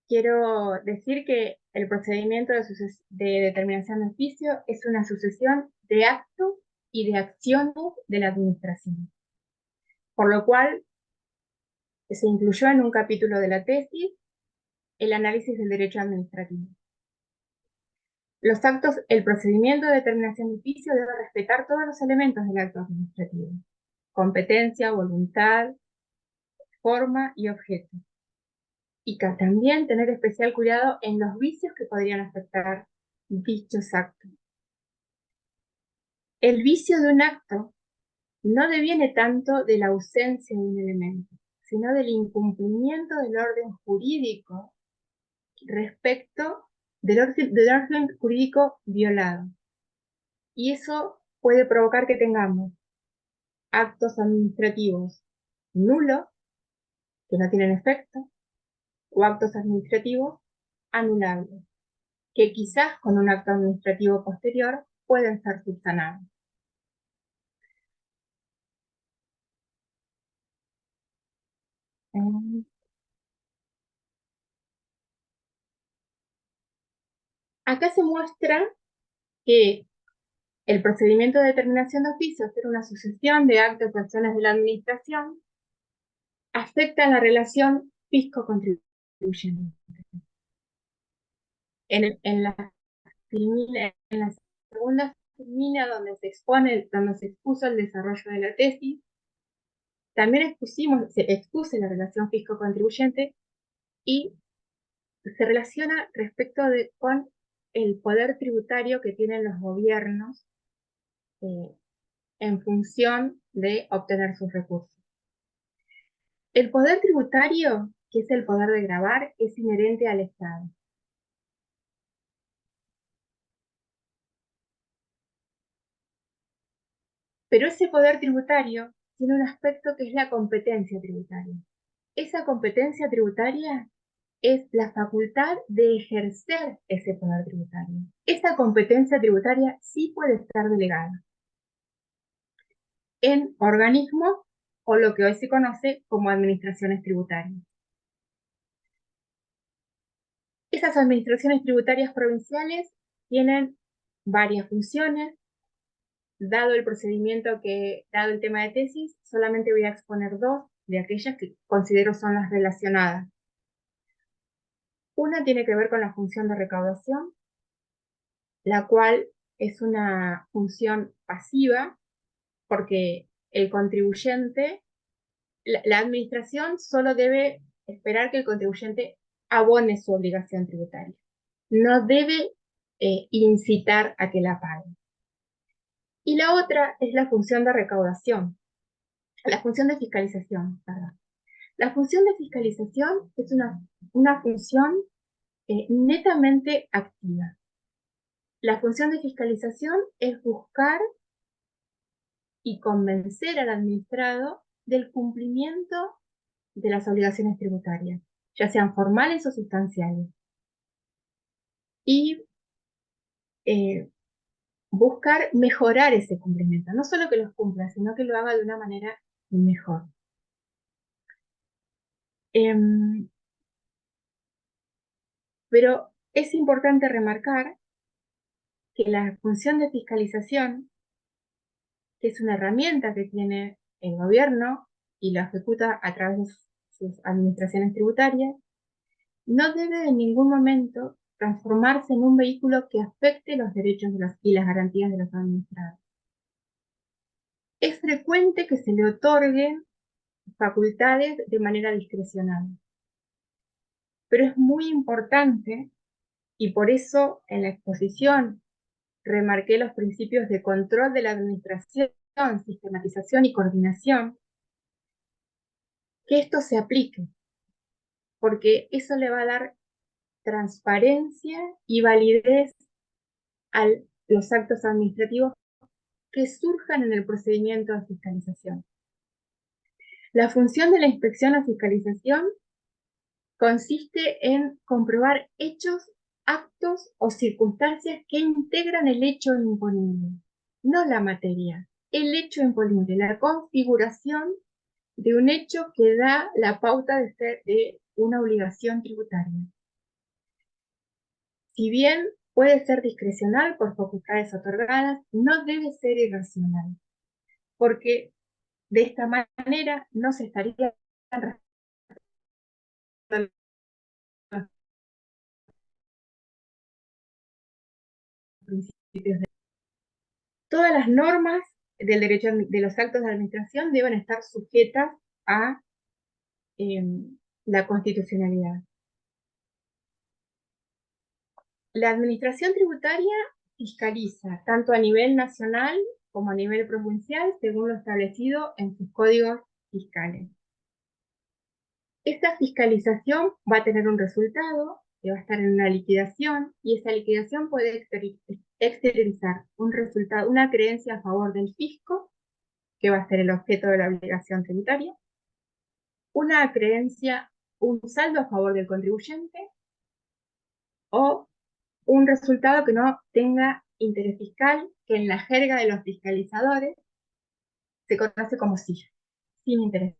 S2: quiero decir que el procedimiento de determinación de oficio es una sucesión de actos y de acciones de la administración, por lo cual se incluyó en un capítulo de la tesis el análisis del derecho administrativo. El procedimiento de determinación de oficio debe respetar todos los elementos del acto administrativo: competencia, voluntad, forma y objeto. Y también tener especial cuidado en los vicios que podrían afectar dichos actos. El vicio de un acto no deviene tanto de la ausencia de un elemento, sino del incumplimiento del orden jurídico respecto del orden jurídico violado. Y eso puede provocar que tengamos actos administrativos nulos, que no tienen efecto, o actos administrativos anulables, que quizás con un acto administrativo posterior pueden ser subsanados. Acá se muestra que el procedimiento de determinación de oficio, hacer una sucesión de actos y acciones de la administración, afecta la relación fisco-contribuyente. En la segunda filmina donde se expuso el desarrollo de la tesis, también expuse la relación fisco-contribuyente y se relaciona con el poder tributario que tienen los gobiernos en función de obtener sus recursos. El poder tributario, que es el poder de gravar, es inherente al Estado. Pero ese poder tributario tiene un aspecto que es la competencia tributaria. Esa competencia tributaria es la facultad de ejercer ese poder tributario. Esa competencia tributaria sí puede estar delegada en organismos o lo que hoy se conoce como administraciones tributarias. Esas administraciones tributarias provinciales tienen varias funciones. Dado el dado el tema de tesis, solamente voy a exponer dos de aquellas que considero son las relacionadas. Una tiene que ver con la función de recaudación, la cual es una función pasiva, porque el contribuyente, la administración solo debe esperar que el contribuyente abone su obligación tributaria. No debe incitar a que la pague. Y la otra es la función de recaudación, la función de fiscalización, perdón. La función de fiscalización es una función netamente activa. La función de fiscalización es buscar y convencer al administrado del cumplimiento de las obligaciones tributarias, ya sean formales o sustanciales. Y buscar mejorar ese cumplimiento, no solo que los cumpla, sino que lo haga de una manera mejor. Pero es importante remarcar que la función de fiscalización, que es una herramienta que tiene el gobierno y la ejecuta a través de sus administraciones tributarias, no debe en ningún momento transformarse en un vehículo que afecte los derechos y las garantías de los administrados. Es frecuente que se le otorguen facultades de manera discrecional, pero es muy importante, y por eso en la exposición remarqué los principios de control de la administración, sistematización y coordinación, que esto se aplique, porque eso le va a dar transparencia y validez a los actos administrativos que surjan en el procedimiento de fiscalización. La función de la inspección o fiscalización consiste en comprobar hechos, actos o circunstancias que integran el hecho imponible, no la materia, el hecho imponible, la configuración de un hecho que da la pauta de una obligación tributaria. Si bien puede ser discrecional por facultades otorgadas, no debe ser irracional, porque de esta manera no se estaría principios de... Todas las normas del derecho de los actos de administración deben estar sujetas a la constitucionalidad. La administración tributaria fiscaliza tanto a nivel nacional como a nivel provincial según lo establecido en sus códigos fiscales. Esta fiscalización va a tener un resultado que va a estar en una liquidación, y esa liquidación puede exteriorizar un resultado, una creencia a favor del fisco, que va a ser el objeto de la obligación tributaria, una creencia, un saldo a favor del contribuyente, o un resultado que no tenga interés fiscal, que en la jerga de los fiscalizadores se conoce como SIF, sin interés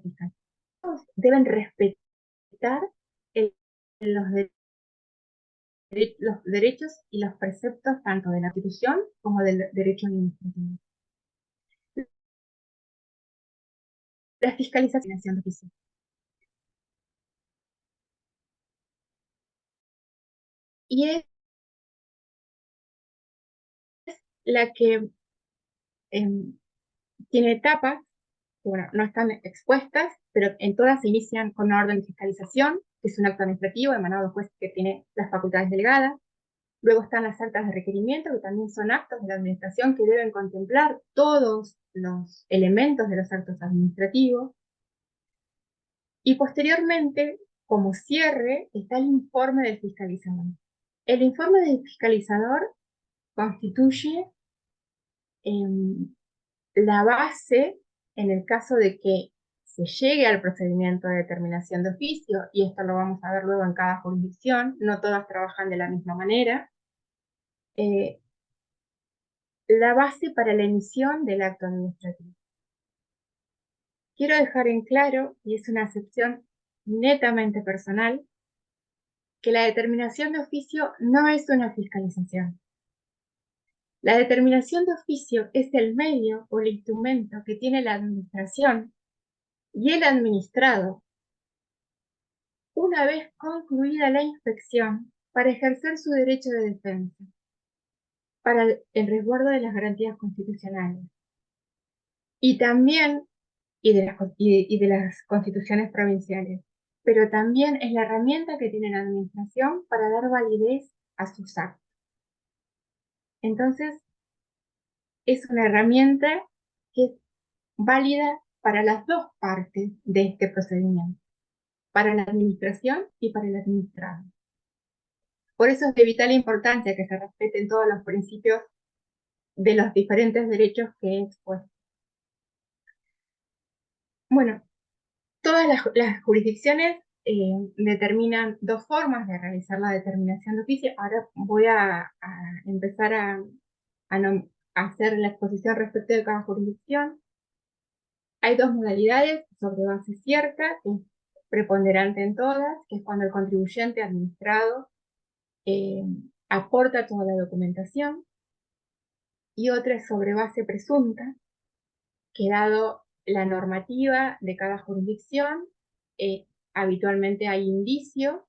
S2: fiscal. Deben respetar respetar los, los derechos y los preceptos tanto de la Constitución como del derecho administrativo. La fiscalización de oficio. Y es la que tiene etapas, que bueno, no están expuestas, pero en todas se inician con una orden de fiscalización, que es un acto administrativo emanado del juez que tiene las facultades delegadas. Luego están las actas de requerimiento, que también son actos de la administración que deben contemplar todos los elementos de los actos administrativos. Y posteriormente, como cierre, está el informe del fiscalizador. El informe del fiscalizador constituye la base en el caso de que se llegue al procedimiento de determinación de oficio, y esto lo vamos a ver luego en cada jurisdicción, no todas trabajan de la misma manera, la base para la emisión del acto administrativo. Quiero dejar en claro, y es una acepción netamente personal, que la determinación de oficio no es una fiscalización. La determinación de oficio es el medio o el instrumento que tiene la administración y el administrado una vez concluida la inspección para ejercer su derecho de defensa, para el resguardo de las garantías constitucionales y también y de las constituciones provinciales, pero también es la herramienta que tiene la administración para dar validez a sus actos. Entonces, es una herramienta que es válida para las dos partes de este procedimiento, para la administración y para el administrado. Por eso es de vital importancia que se respeten todos los principios de los diferentes derechos que he expuesto. Bueno, todas las jurisdicciones determinan dos formas de realizar la determinación de oficio. Ahora voy a empezar a hacer la exposición respecto de cada jurisdicción. Hay dos modalidades: sobre base cierta, que es preponderante en todas, que es cuando el contribuyente administrado aporta toda la documentación, y otra es sobre base presunta, que dado la normativa de cada jurisdicción, habitualmente hay indicios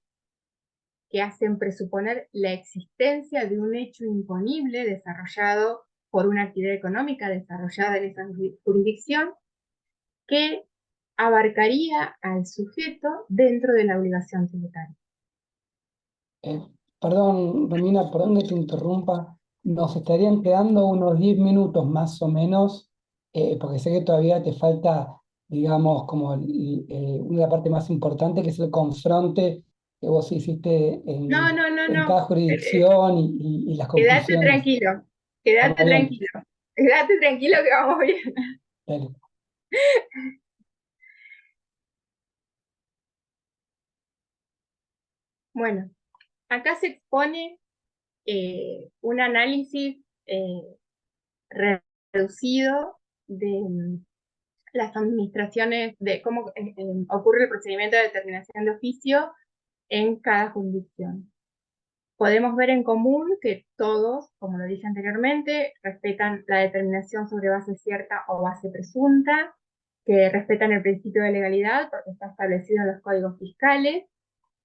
S2: que hacen presuponer la existencia de un hecho imponible desarrollado por una actividad económica desarrollada en esa jurisdicción, que abarcaría al sujeto dentro de la obligación tributaria.
S3: Perdón, Romina, perdón que te interrumpa. Nos estarían quedando unos 10 minutos más o menos, porque sé que todavía te falta, digamos, como una parte más importante, que es el confronte que vos hiciste en cada
S2: No.
S3: jurisdicción y las
S2: Quédate
S3: conclusiones.
S2: tranquilo,
S3: Vamos bien.
S2: quédate tranquilo que vamos bien.
S3: Dale.
S2: Bueno, acá se expone un análisis reducido de las administraciones, de cómo ocurre el procedimiento de determinación de oficio en cada jurisdicción. Podemos ver en común que todos, como lo dije anteriormente, respetan la determinación sobre base cierta o base presunta, que respetan el principio de legalidad porque está establecido en los códigos fiscales.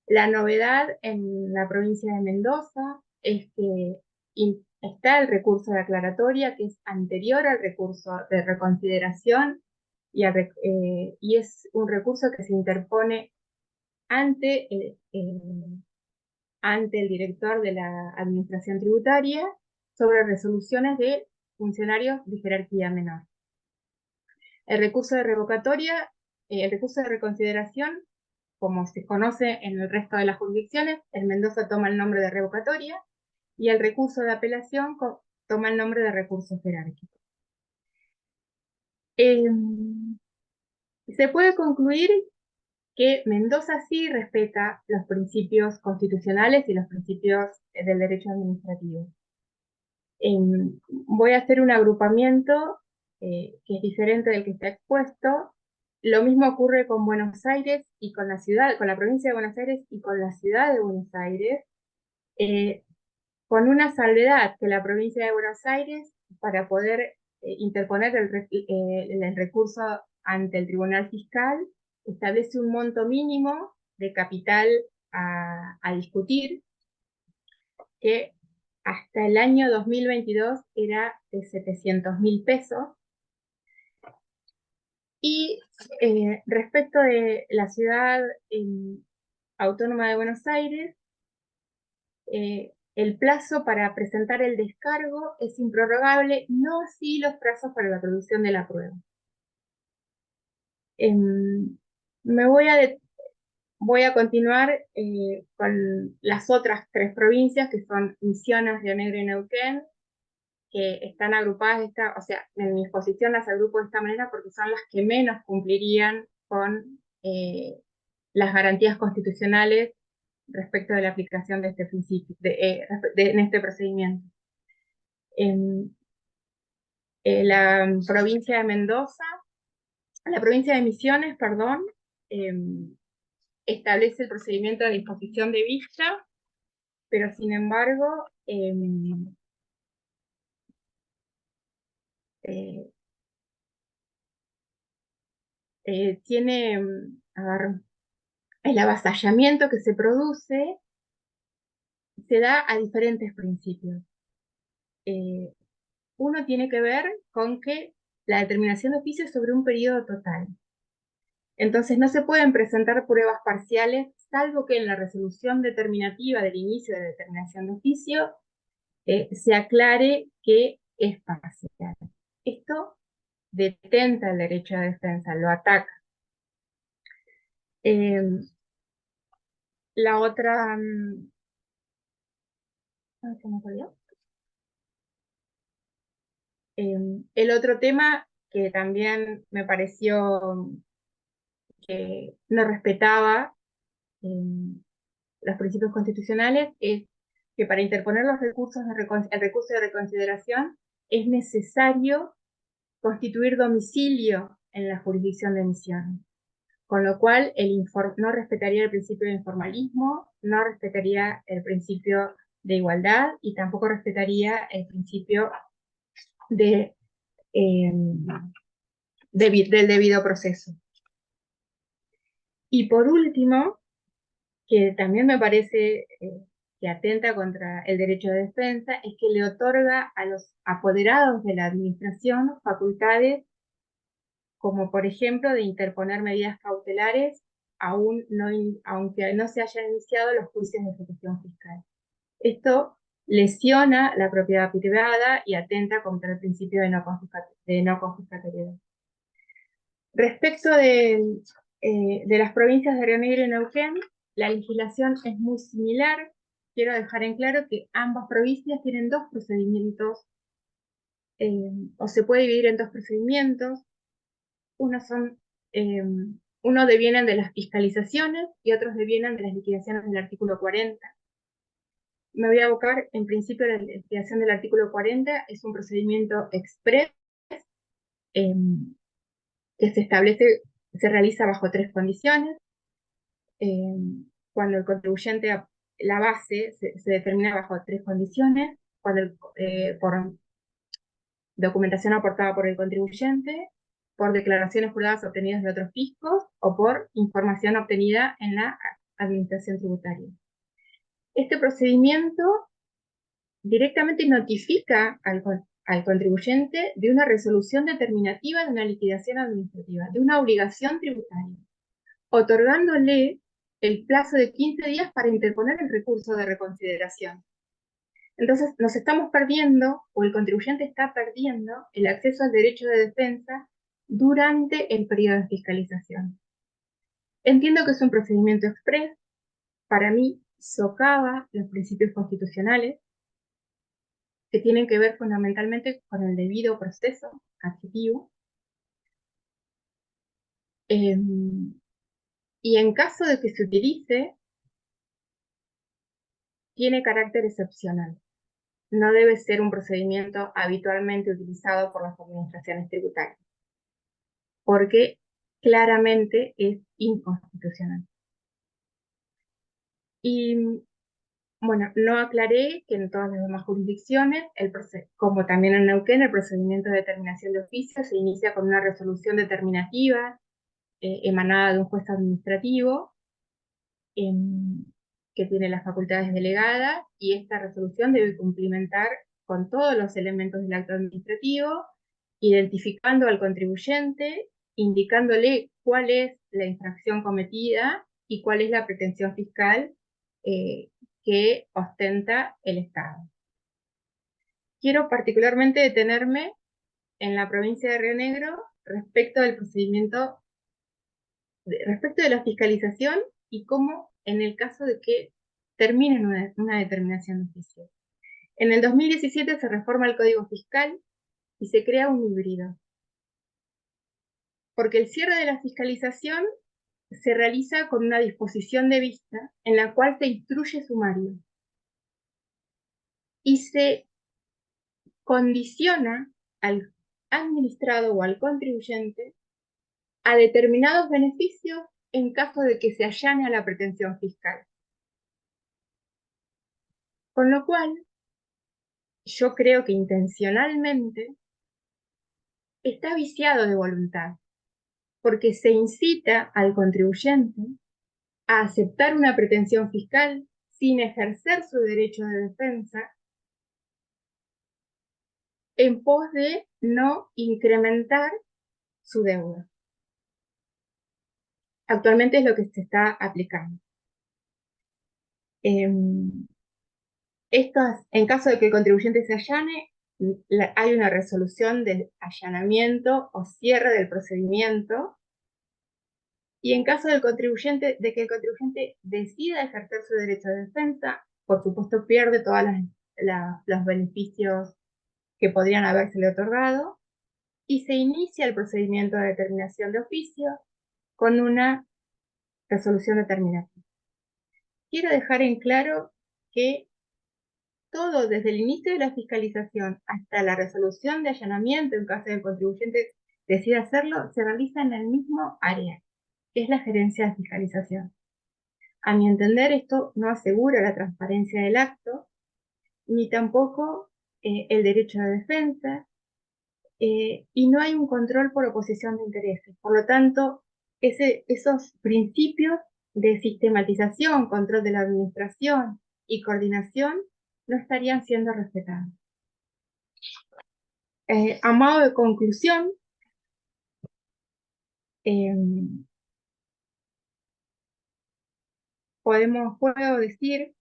S2: La novedad en la provincia de Mendoza es que está el recurso de aclaratoria, que es anterior al recurso de reconsideración, y es un recurso que se interpone ante el director de la administración tributaria sobre resoluciones de funcionarios de jerarquía menor. El recurso de revocatoria, el recurso de reconsideración, como se conoce en el resto de las jurisdicciones, en Mendoza toma el nombre de revocatoria, y el recurso de apelación toma el nombre de recurso jerárquico. Se puede concluir que Mendoza sí respeta los principios constitucionales y los principios del derecho administrativo. Voy a hacer un agrupamiento que es diferente del que está expuesto, Lo mismo ocurre con Buenos Aires y con con la provincia de Buenos Aires y con la ciudad de Buenos Aires, con una salvedad que la provincia de Buenos Aires, para poder interponer el recurso ante el Tribunal Fiscal, establece un monto mínimo de capital a discutir, que hasta el año 2022 era de 700.000 pesos. Y respecto de la ciudad autónoma de Buenos Aires, el plazo para presentar el descargo es improrrogable, no así los plazos para la producción de la prueba. Me voy a continuar con las otras 3 provincias, que son Misiones, Río Negro y Neuquén, que están agrupadas, o sea, en mi exposición las agrupo de esta manera porque son las que menos cumplirían con las garantías constitucionales respecto de la aplicación de este principio, en este procedimiento. En la provincia de Mendoza, la provincia de Misiones, perdón, establece el procedimiento de disposición de vista, pero sin embargo, tiene, a ver, el avasallamiento que se produce se da a diferentes principios. Uno tiene que ver con que la determinación de oficio es sobre un periodo total. Entonces no se pueden presentar pruebas parciales, salvo que en la resolución determinativa del inicio de determinación de oficio se aclare que es parcial. Esto detenta el derecho de defensa, lo ataca. La otra... ¿se me olvidó? El otro tema que también me pareció que no respetaba los principios constitucionales es que para interponer los recursos el recurso de reconsideración es necesario constituir domicilio en la jurisdicción de emisión, con lo cual no respetaría el principio de informalismo, no respetaría el principio de igualdad y tampoco respetaría el principio del debido proceso. Y por último, que también me parece que atenta contra el derecho de defensa, es que le otorga a los apoderados de la administración facultades como por ejemplo de interponer medidas cautelares aunque no se hayan iniciado los juicios de ejecución fiscal. Esto lesiona la propiedad privada y atenta contra el principio de no confiscatoriedad. Respecto de las provincias de Río Negro y Neuquén, la legislación es muy similar. Quiero dejar en claro que ambas provincias tienen 2 procedimientos, o se puede dividir en 2 procedimientos. Uno devienen de las fiscalizaciones y otros devienen de las liquidaciones del artículo 40. Me voy a abocar, en principio, la liquidación del artículo 40 es un procedimiento express que se realiza bajo 3 condiciones. Cuando el contribuyente, la base se determina bajo 3 condiciones, por documentación aportada por el contribuyente, por declaraciones juradas obtenidas de otros fiscos o por información obtenida en la administración tributaria. Este procedimiento directamente notifica al contribuyente de una resolución determinativa de una liquidación administrativa, de una obligación tributaria, otorgándole el plazo de 15 días para interponer el recurso de reconsideración. Entonces, nos estamos perdiendo, o el contribuyente está perdiendo, el acceso al derecho de defensa durante el periodo de fiscalización. Entiendo que es un procedimiento express, para mí socava los principios constitucionales, que tienen que ver fundamentalmente con el debido proceso adjetivo. Y en caso de que se utilice, tiene carácter excepcional. No debe ser un procedimiento habitualmente utilizado por las administraciones tributarias, porque claramente es inconstitucional. Y bueno, no aclaré que en todas las demás jurisdicciones, como también en Neuquén, el procedimiento de determinación de oficio se inicia con una resolución determinativa emanada de un juez administrativo que tiene las facultades delegadas, y esta resolución debe cumplimentar con todos los elementos del acto administrativo, identificando al contribuyente, indicándole cuál es la infracción cometida y cuál es la pretensión fiscal que ostenta el Estado. Quiero particularmente detenerme en la provincia de Río Negro respecto del procedimiento, respecto de la fiscalización y cómo en el caso de que termine una determinación de oficio. En el 2017 se reforma el Código Fiscal y se crea un híbrido, porque el cierre de la fiscalización se realiza con una disposición de vista en la cual se instruye sumario y se condiciona al administrado o al contribuyente a determinados beneficios en caso de que se allane a la pretensión fiscal. Con lo cual, yo creo que intencionalmente está viciado de voluntad, porque se incita al contribuyente a aceptar una pretensión fiscal sin ejercer su derecho de defensa en pos de no incrementar su deuda. Actualmente es lo que se está aplicando. En caso de que el contribuyente se allane, hay una resolución de allanamiento o cierre del procedimiento, y en caso de que el contribuyente decida ejercer su derecho de defensa, por supuesto pierde todos los beneficios que podrían habérsele otorgado, y se inicia el procedimiento de determinación de oficio con una resolución determinativa. Quiero dejar en claro que todo, desde el inicio de la fiscalización hasta la resolución de allanamiento, en caso de que el contribuyente decida hacerlo, se realiza en el mismo área, que es la gerencia de fiscalización. A mi entender, esto no asegura la transparencia del acto, ni tampoco el derecho de defensa, y no hay un control por oposición de intereses. Por lo tanto, esos principios de sistematización, control de la administración y coordinación no estarían siendo respetados. A modo de conclusión, puedo decir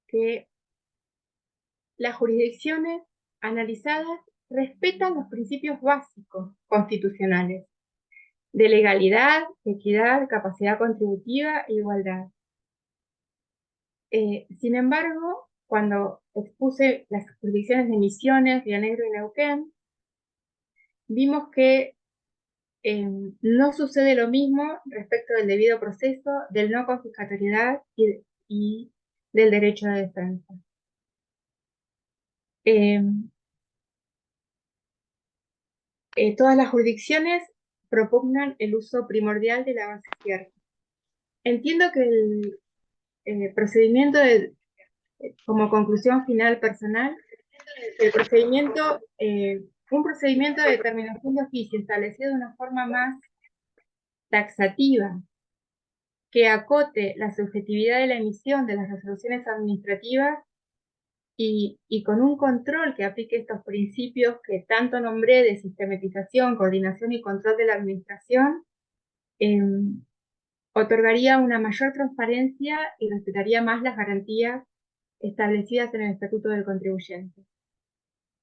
S2: que las jurisdicciones analizadas respetan los principios básicos constitucionales de legalidad, equidad, capacidad contributiva e igualdad. Sin embargo, cuando expuse las jurisdicciones de Misiones, Río Negro y Neuquén, vimos que no sucede lo mismo respecto del debido proceso, del no confiscatoriedad y del derecho de defensa. Todas las jurisdicciones propugnan el uso primordial de la base cierta. Entiendo que el procedimiento como conclusión final personal, un procedimiento de determinación de oficio establecido de una forma más taxativa, que acote la subjetividad de la emisión de las resoluciones administrativas y con un control que aplique estos principios que tanto nombré de sistematización, coordinación y control de la administración, otorgaría una mayor transparencia y respetaría más las garantías establecidas en el Estatuto del Contribuyente.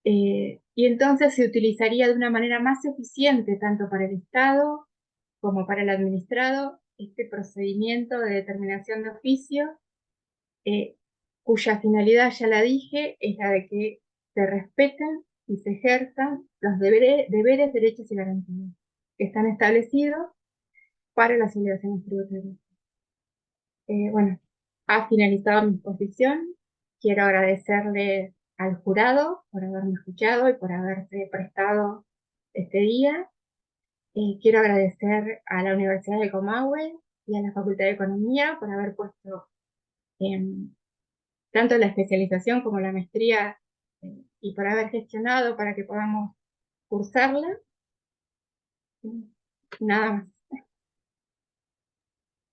S2: Y entonces se utilizaría de una manera más eficiente tanto para el Estado como para el administrado este procedimiento de determinación de oficio, cuya finalidad, ya la dije, es la de que se respeten y se ejerzan los deberes, derechos y garantías que están establecidos para las obligaciones tributarias. Bueno, ha finalizado mi exposición. Quiero agradecerle al jurado por haberme escuchado y por haberse prestado este día. Quiero agradecer a la Universidad de Comahue y a la Facultad de Economía por haber puesto tanto la especialización como la maestría y por haber gestionado para que podamos cursarla. Nada más.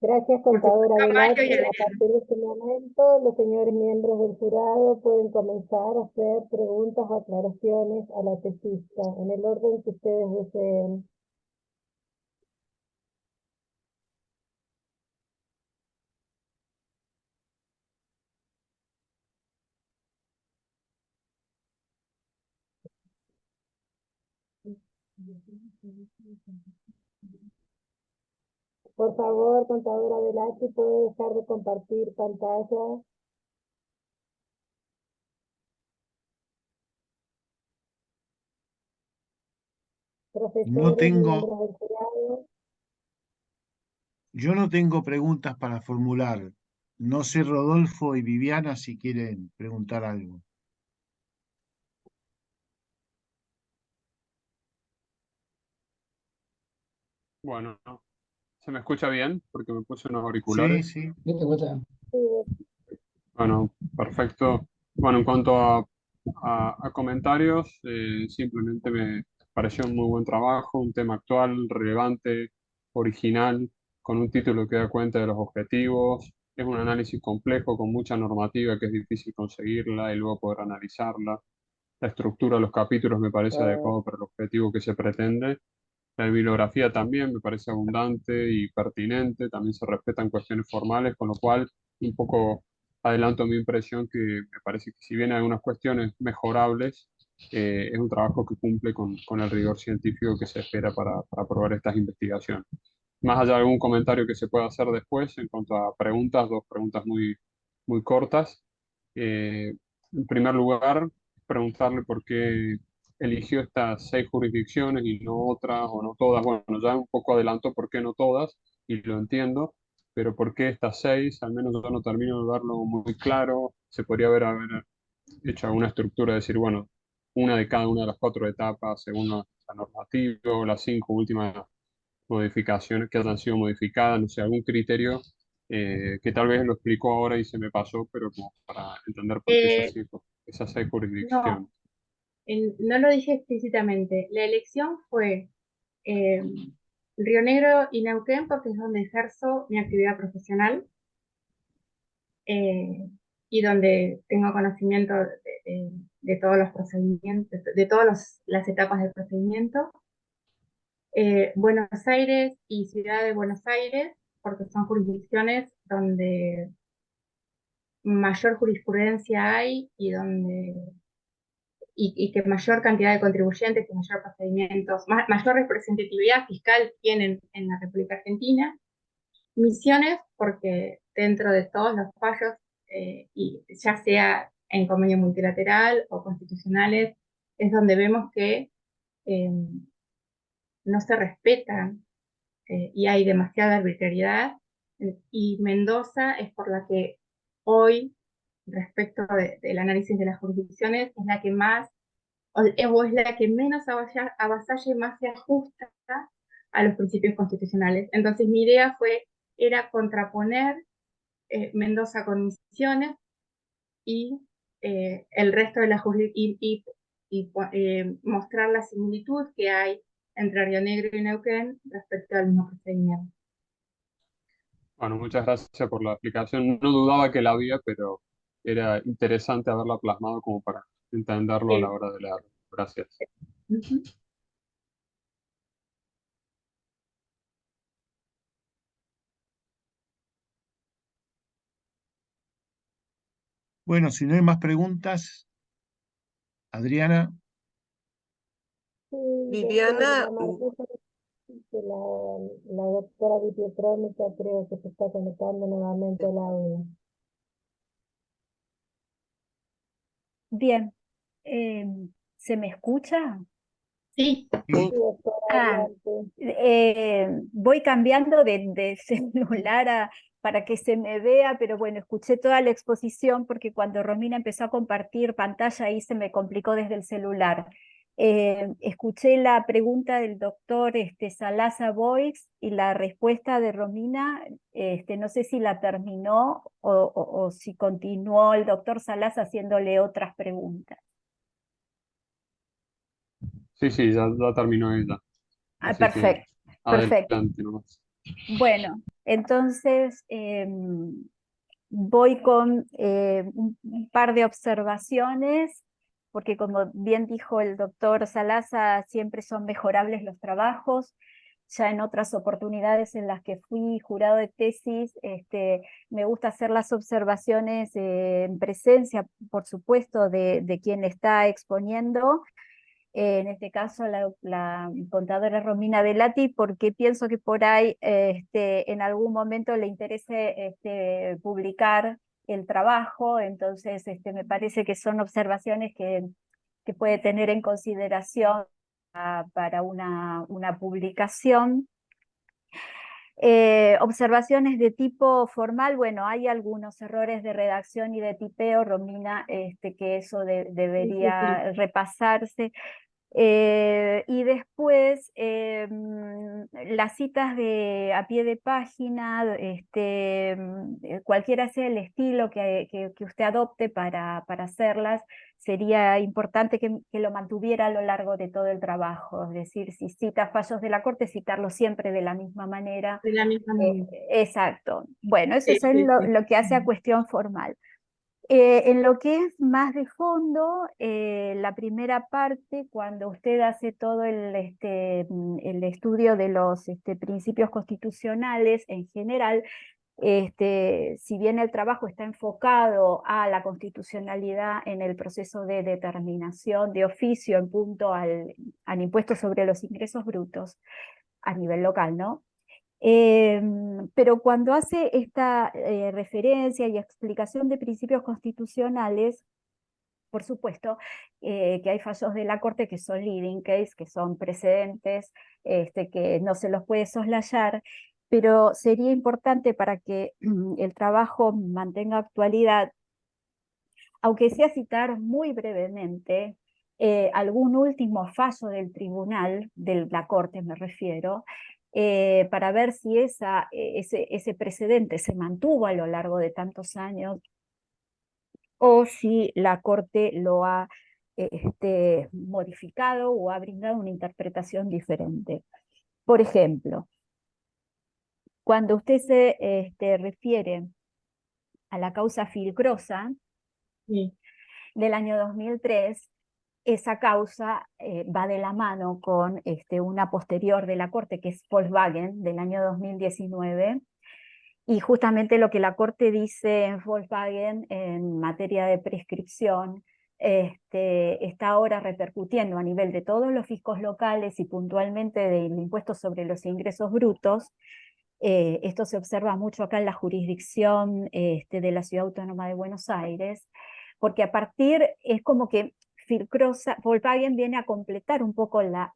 S1: Gracias,
S2: Por supuesto,
S1: contadora
S2: a Mario y
S1: Velázquez.
S2: a
S1: A partir de este momento, los señores miembros del jurado pueden comenzar a hacer preguntas o aclaraciones a la tesista, en el orden que ustedes deseen. Por favor, contadora Velázquez, ¿puede dejar de compartir pantalla?
S5: No
S1: Profesores,
S5: tengo,
S1: miembros del jurado.
S5: yo no tengo preguntas para formular. No sé, Rodolfo y Viviana, si quieren preguntar algo.
S8: Bueno, ¿se me escucha bien? Porque me puse unos
S5: Sí,
S8: auriculares.
S5: sí.
S3: ¿Qué te escucha?
S1: Sí,
S8: Bueno, perfecto. Bueno, en cuanto a comentarios, simplemente me pareció un muy buen trabajo, un tema actual, relevante, original, con un título que da cuenta de los objetivos. Es un análisis complejo con mucha normativa que es difícil conseguirla y luego poder analizarla. La estructura de los capítulos me parece adecuado para el objetivo que se pretende. La bibliografía también me parece abundante y pertinente, también se respetan cuestiones formales, con lo cual un poco adelanto mi impresión que me parece que si bien hay algunas cuestiones mejorables, es un trabajo que cumple con el rigor científico que se espera para aprobar estas investigaciones. Más allá de algún comentario que se pueda hacer después en cuanto a preguntas, dos preguntas muy cortas. En primer lugar, preguntarle por qué eligió estas 6 jurisdicciones y no otras o no todas. Bueno, ya un poco adelanto por qué no todas, y lo entiendo, pero por qué estas 6, al menos yo no termino de verlo muy claro. Se podría haber hecho alguna estructura, decir, bueno, una de cada una de las 4 etapas según la normativa, o las 5 últimas modificaciones que hayan sido modificadas, no sé, algún criterio que tal vez lo explicó ahora y se me pasó, pero como para entender por qué esas 6 jurisdicciones.
S2: No, no lo dije explícitamente. La elección fue eh, Río Negro y Neuquén porque es donde ejerzo mi actividad profesional eh, y donde tengo conocimiento de todos los procedimientos, de todas las etapas del procedimiento. Buenos Aires y Ciudad de Buenos Aires, porque son jurisdicciones donde mayor jurisprudencia hay y donde y que mayor cantidad de contribuyentes y mayor procedimientos, mayor representatividad fiscal tienen en la República Argentina. Misiones, porque dentro de todos los fallos, y ya sea en convenio multilateral o constitucionales, es donde vemos que no se respetan y hay demasiada arbitrariedad. Y Mendoza es por la que hoy, respecto del análisis de las jurisdicciones, es la que más, o es la que menos avasalla y más se ajusta a los principios constitucionales. Entonces mi idea era contraponer Mendoza con Misiones y el resto de la jurisdicción y mostrar la similitud que hay entre Río Negro y Neuquén respecto al mismo procedimiento.
S8: Bueno, muchas gracias por la explicación. No dudaba que la había, pero era interesante haberla plasmado como para entenderlo a la hora de leerlo. Gracias.
S2: Uh-huh.
S5: Bueno, si no hay más preguntas, Adriana.
S1: sí,
S6: Viviana,
S1: doctor, que la doctora Di Pietrónica creo que se está conectando nuevamente al audio.
S7: Bien, ¿se me escucha?
S2: Sí.
S1: Sí,
S6: sí.
S1: doctora,
S7: Ah,
S1: adelante.
S7: voy cambiando de celular para que se me vea, pero bueno, escuché toda la exposición porque cuando Romina empezó a compartir pantalla ahí se me complicó desde el celular. escuché la pregunta del doctor Salasa Boix y la respuesta de Romina, no sé si la terminó o si continuó el doctor Salasa haciéndole otras preguntas.
S8: Sí, sí, ya terminó ella. Así que
S7: Perfecto, perfecto.
S8: adelante nomás.
S7: Bueno, entonces voy con un par de observaciones, porque como bien dijo el doctor Salasa, siempre son mejorables los trabajos. Ya en otras oportunidades en las que fui jurado de tesis, me gusta hacer las observaciones en presencia, por supuesto, de quien está exponiendo. En este caso la contadora Romina Velati, porque pienso que por ahí en algún momento le interese publicar el trabajo, entonces me parece que son observaciones que puede tener en consideración para una publicación. Observaciones de tipo formal, bueno, hay algunos errores de redacción y de tipeo, Romina, que eso debería repasarse. Y después las citas a pie de página, cualquiera sea el estilo que usted adopte para hacerlas, sería importante que lo mantuviera a lo largo de todo el trabajo. Es decir, si cita fallos de la Corte, citarlo siempre de la misma manera.
S2: De la misma manera.
S7: Exacto. Bueno, eso
S2: Sí,
S7: es
S2: sí, sí.
S7: lo que hace a cuestión formal. En lo que es más de fondo, la primera parte, cuando usted hace todo el estudio de los principios constitucionales en general, si bien el trabajo está enfocado a la constitucionalidad en el proceso de determinación de oficio en punto al impuesto sobre los ingresos brutos a nivel local, ¿no? Pero cuando hace esta referencia y explicación de principios constitucionales, por supuesto que hay fallos de la Corte que son leading case, que son precedentes, que no se los puede soslayar, pero sería importante para que el trabajo mantenga actualidad, aunque sea citar muy brevemente algún último fallo del tribunal, de la Corte me refiero, para ver si ese precedente se mantuvo a lo largo de tantos años o si la Corte lo ha modificado o ha brindado una interpretación diferente. Por ejemplo, cuando usted se refiere a la causa Filcrosa
S2: Sí.
S7: del año 2003, esa causa va de la mano con una posterior de la Corte, que es Volkswagen, del año 2019, y justamente lo que la Corte dice en Volkswagen en materia de prescripción está ahora repercutiendo a nivel de todos los fiscos locales y puntualmente del impuesto sobre los ingresos brutos. Esto se observa mucho acá en la jurisdicción de la Ciudad Autónoma de Buenos Aires, porque a partir, es como que Volkswagen viene a completar un poco la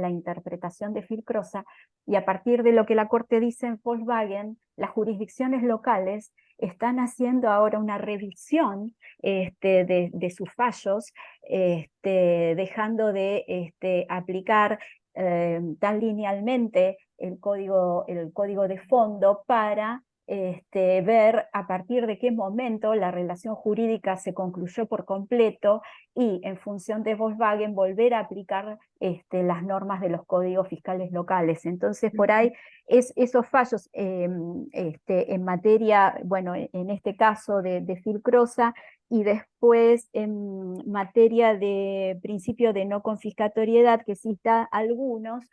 S7: interpretación de Filcrosa, y a partir de lo que la Corte dice en Volkswagen, las jurisdicciones locales están haciendo ahora una revisión de sus fallos, dejando de aplicar tan linealmente el código de fondo para ver a partir de qué momento la relación jurídica se concluyó por completo y en función de Volkswagen volver a aplicar las normas de los códigos fiscales locales. Entonces por ahí esos fallos en materia, bueno, en este caso de Filcrosa, y después en materia de principio de no confiscatoriedad, que cita algunos,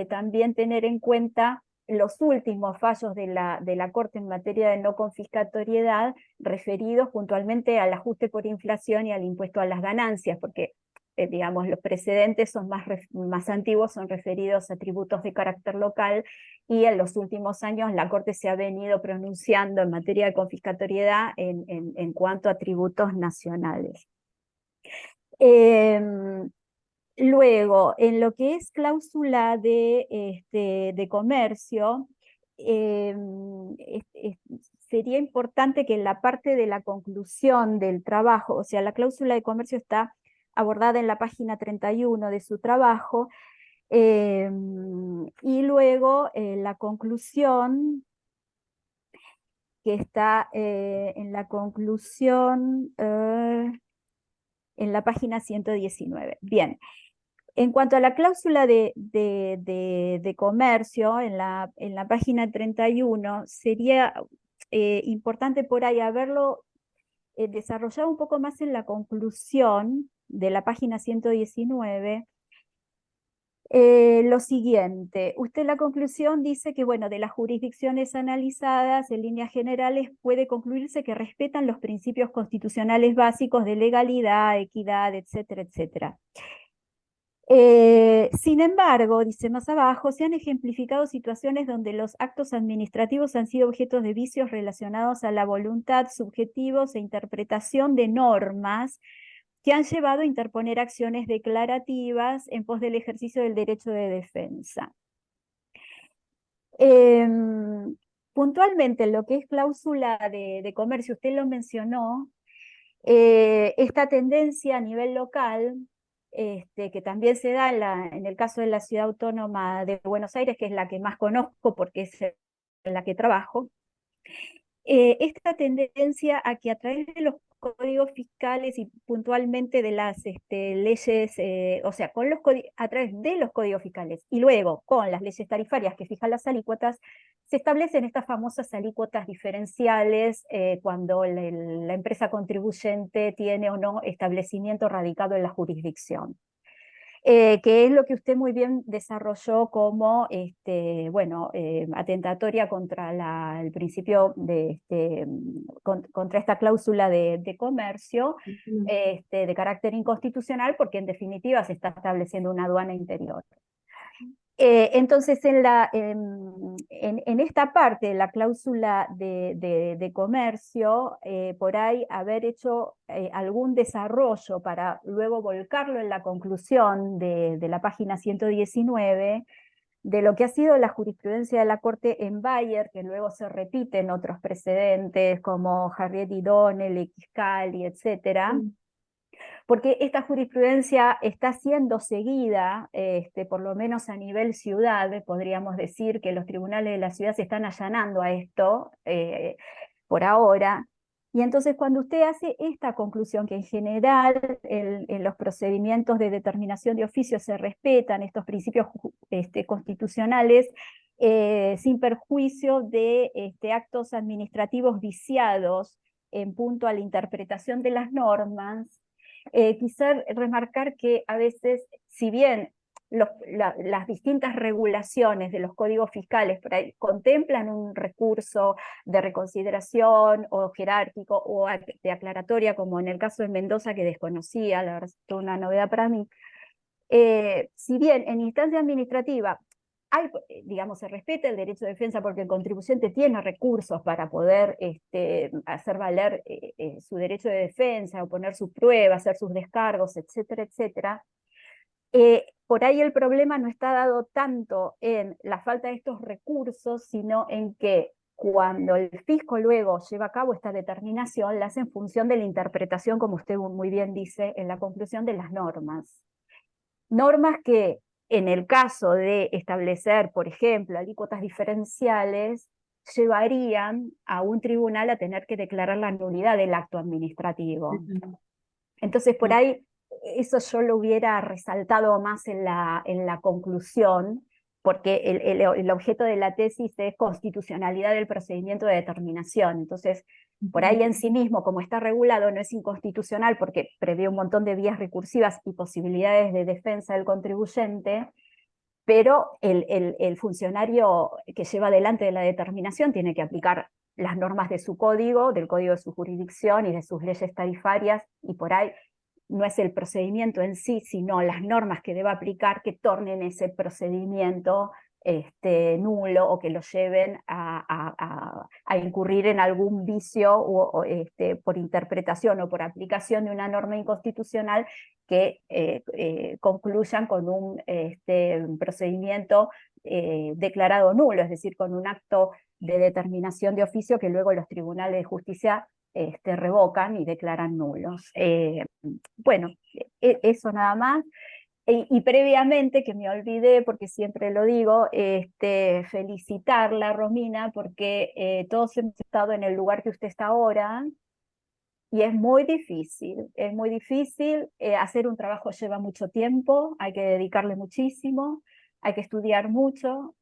S7: también tener en cuenta los últimos fallos de la Corte en materia de no confiscatoriedad, referidos puntualmente al ajuste por inflación y al impuesto a las ganancias, porque digamos, los precedentes son más antiguos, son referidos a tributos de carácter local, y en los últimos años la Corte se ha venido pronunciando en materia de confiscatoriedad en cuanto a tributos nacionales. Luego, en lo que es cláusula de comercio, sería importante que en la parte de la conclusión del trabajo, o sea, la cláusula de comercio está abordada en la página 31 de su trabajo, y luego la conclusión, que está en la conclusión en la página 119. Bien, en cuanto a la cláusula de comercio, en la página 31, sería importante por ahí haberlo desarrollado un poco más en la conclusión de la página 119. Lo siguiente, usted en la conclusión dice que, bueno, de las jurisdicciones analizadas, en líneas generales, puede concluirse que respetan los principios constitucionales básicos de legalidad, equidad, etcétera, etcétera. Sin embargo, dice más abajo, se han ejemplificado situaciones donde los actos administrativos han sido objetos de vicios relacionados a la voluntad, subjetivos e interpretación de normas que han llevado a interponer acciones declarativas en pos del ejercicio del derecho de defensa. Puntualmente, en lo que es cláusula de comercio, usted lo mencionó, esta tendencia a nivel local, que también se da en el caso de la Ciudad Autónoma de Buenos Aires, que es la que más conozco porque es en la que trabajo, esta tendencia a que a través de los códigos fiscales y puntualmente de las leyes, o sea, a través de los códigos fiscales y luego con las leyes tarifarias que fijan las alícuotas, se establecen estas famosas alícuotas diferenciales cuando la empresa contribuyente tiene o no establecimiento radicado en la jurisdicción. Que es lo que usted muy bien desarrolló como bueno, atentatoria contra el principio contra esta cláusula de comercio de carácter inconstitucional, porque en definitiva se está estableciendo una aduana interior. Entonces, en esta parte, la cláusula de comercio, por ahí haber hecho algún desarrollo para luego volcarlo en la conclusión de la página 119, de lo que ha sido la jurisprudencia de la Corte en Bayer, que luego se repite en otros precedentes como Harriet y Donnell, Xcali, etcétera. Porque esta jurisprudencia está siendo seguida, por lo menos a nivel ciudad, podríamos decir que los tribunales de la ciudad se están allanando a esto por ahora. Y entonces cuando usted hace esta conclusión, que en general en los procedimientos de determinación de oficio se respetan estos principios constitucionales, sin perjuicio de actos administrativos viciados en punto a la interpretación de las normas, quizá remarcar que a veces, si bien las distintas regulaciones de los códigos fiscales por ahí contemplan un recurso de reconsideración o jerárquico o de aclaratoria, como en el caso de Mendoza, que desconocía, la verdad es toda una novedad para mí, si bien en instancia administrativa digamos, se respeta el derecho de defensa porque el contribuyente tiene recursos para poder hacer valer su derecho de defensa, oponer su prueba, hacer sus descargos, etcétera, etcétera. Por ahí el problema no está dado tanto en la falta de estos recursos, sino en que cuando el fisco luego lleva a cabo esta determinación, la hace en función de la interpretación, como usted muy bien dice, en la conclusión de las normas. Normas que, en el caso de establecer, por ejemplo, alícuotas diferenciales, llevarían a un tribunal a tener que declarar la nulidad del acto administrativo. Entonces, por ahí, eso yo lo hubiera resaltado más en la conclusión, porque el objeto de la tesis es constitucionalidad del procedimiento de determinación. Entonces, por ahí en sí mismo, como está regulado, no es inconstitucional porque prevé un montón de vías recursivas y posibilidades de defensa del contribuyente, pero el funcionario que lleva adelante de la determinación tiene que aplicar las normas de su código, del código de su jurisdicción y de sus leyes tarifarias, y por ahí no es el procedimiento en sí, sino las normas que deba aplicar que tornen ese procedimiento nulo o que lo lleven a incurrir en algún vicio por interpretación o por aplicación de una norma inconstitucional que concluyan con un procedimiento declarado nulo, es decir, con un acto de determinación de oficio que luego los tribunales de justicia revocan y declaran nulos. Bueno, eso nada más. Y previamente, que me olvidé, porque siempre lo digo, felicitarla, Romina, porque todos hemos estado en el lugar que usted está ahora, y es muy difícil, hacer un trabajo lleva mucho tiempo, hay que dedicarle muchísimo, hay que estudiar mucho,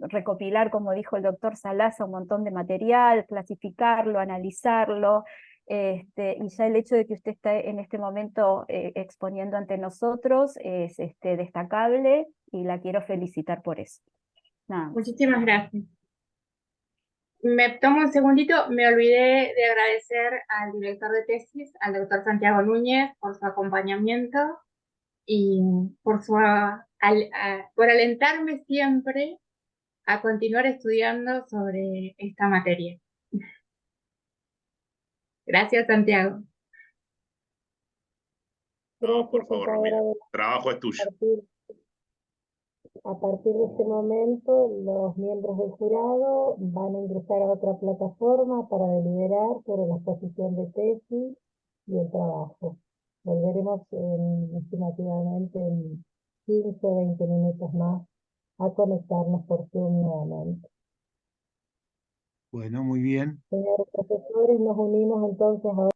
S7: recopilar, como dijo el doctor Salaza, un montón de material, clasificarlo, analizarlo, y ya el hecho de que usted esté en este momento exponiendo ante nosotros es destacable, y la quiero felicitar por eso. Nada más.
S2: Muchísimas gracias. Me tomo un segundito, me olvidé de agradecer al director de tesis, al doctor Santiago Núñez, por su acompañamiento y por por alentarme siempre a continuar estudiando sobre esta materia. Gracias, Santiago.
S1: Gracias,
S9: por favor,
S1: contadora.
S9: Romina. El trabajo es tuyo.
S1: A partir de este momento, los miembros del jurado van a ingresar a otra plataforma para deliberar sobre la exposición de tesis y el trabajo. Volveremos estimativamente en 15 o 20 minutos más a conectarnos por Zoom nuevamente.
S5: Bueno, muy bien.
S1: Señores profesores, nos unimos entonces ahora.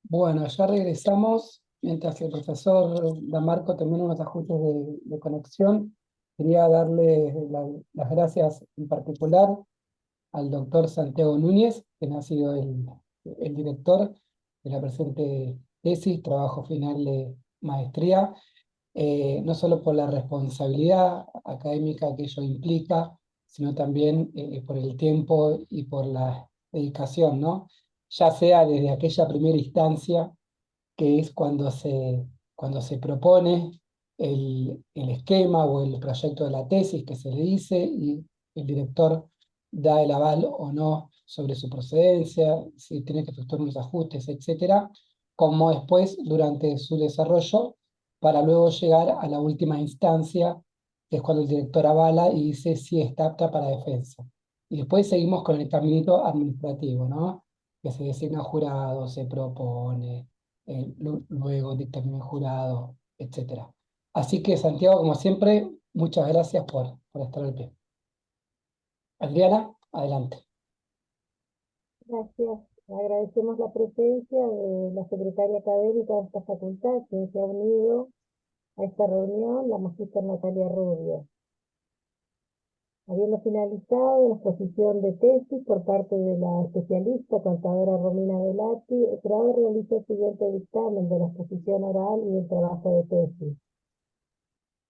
S3: Bueno, ya regresamos. Mientras el profesor Damarco termina unos ajustes de conexión, quería darle las gracias en particular al doctor Santiago Núñez, quien ha sido el director de la presente tesis, trabajo final de maestría, no solo por la responsabilidad académica que ello implica, sino también por el tiempo y por la dedicación, ¿no? Ya sea desde aquella primera instancia, que es cuando se propone el esquema o el proyecto de la tesis que se le dice, y el director da el aval o no sobre su procedencia, si tiene que efectuar unos ajustes, etcétera, como después durante su desarrollo, para luego llegar a la última instancia, que es cuando el director avala y dice si está apta para defensa. Y después seguimos con el caminito administrativo, ¿no? Que se designa jurado, se propone, luego dictamen el jurado, etcétera. Así que, Santiago, como siempre, muchas gracias por estar al pie. Adriana, adelante.
S1: Gracias. Agradecemos la presencia de la secretaria académica de esta facultad, quien se ha unido a esta reunión, la magíster Natalia Rubio. Habiendo finalizado la exposición de tesis por parte de la especialista contadora Romina Velati, el jurado realizó el siguiente dictamen de la exposición oral y del trabajo de tesis.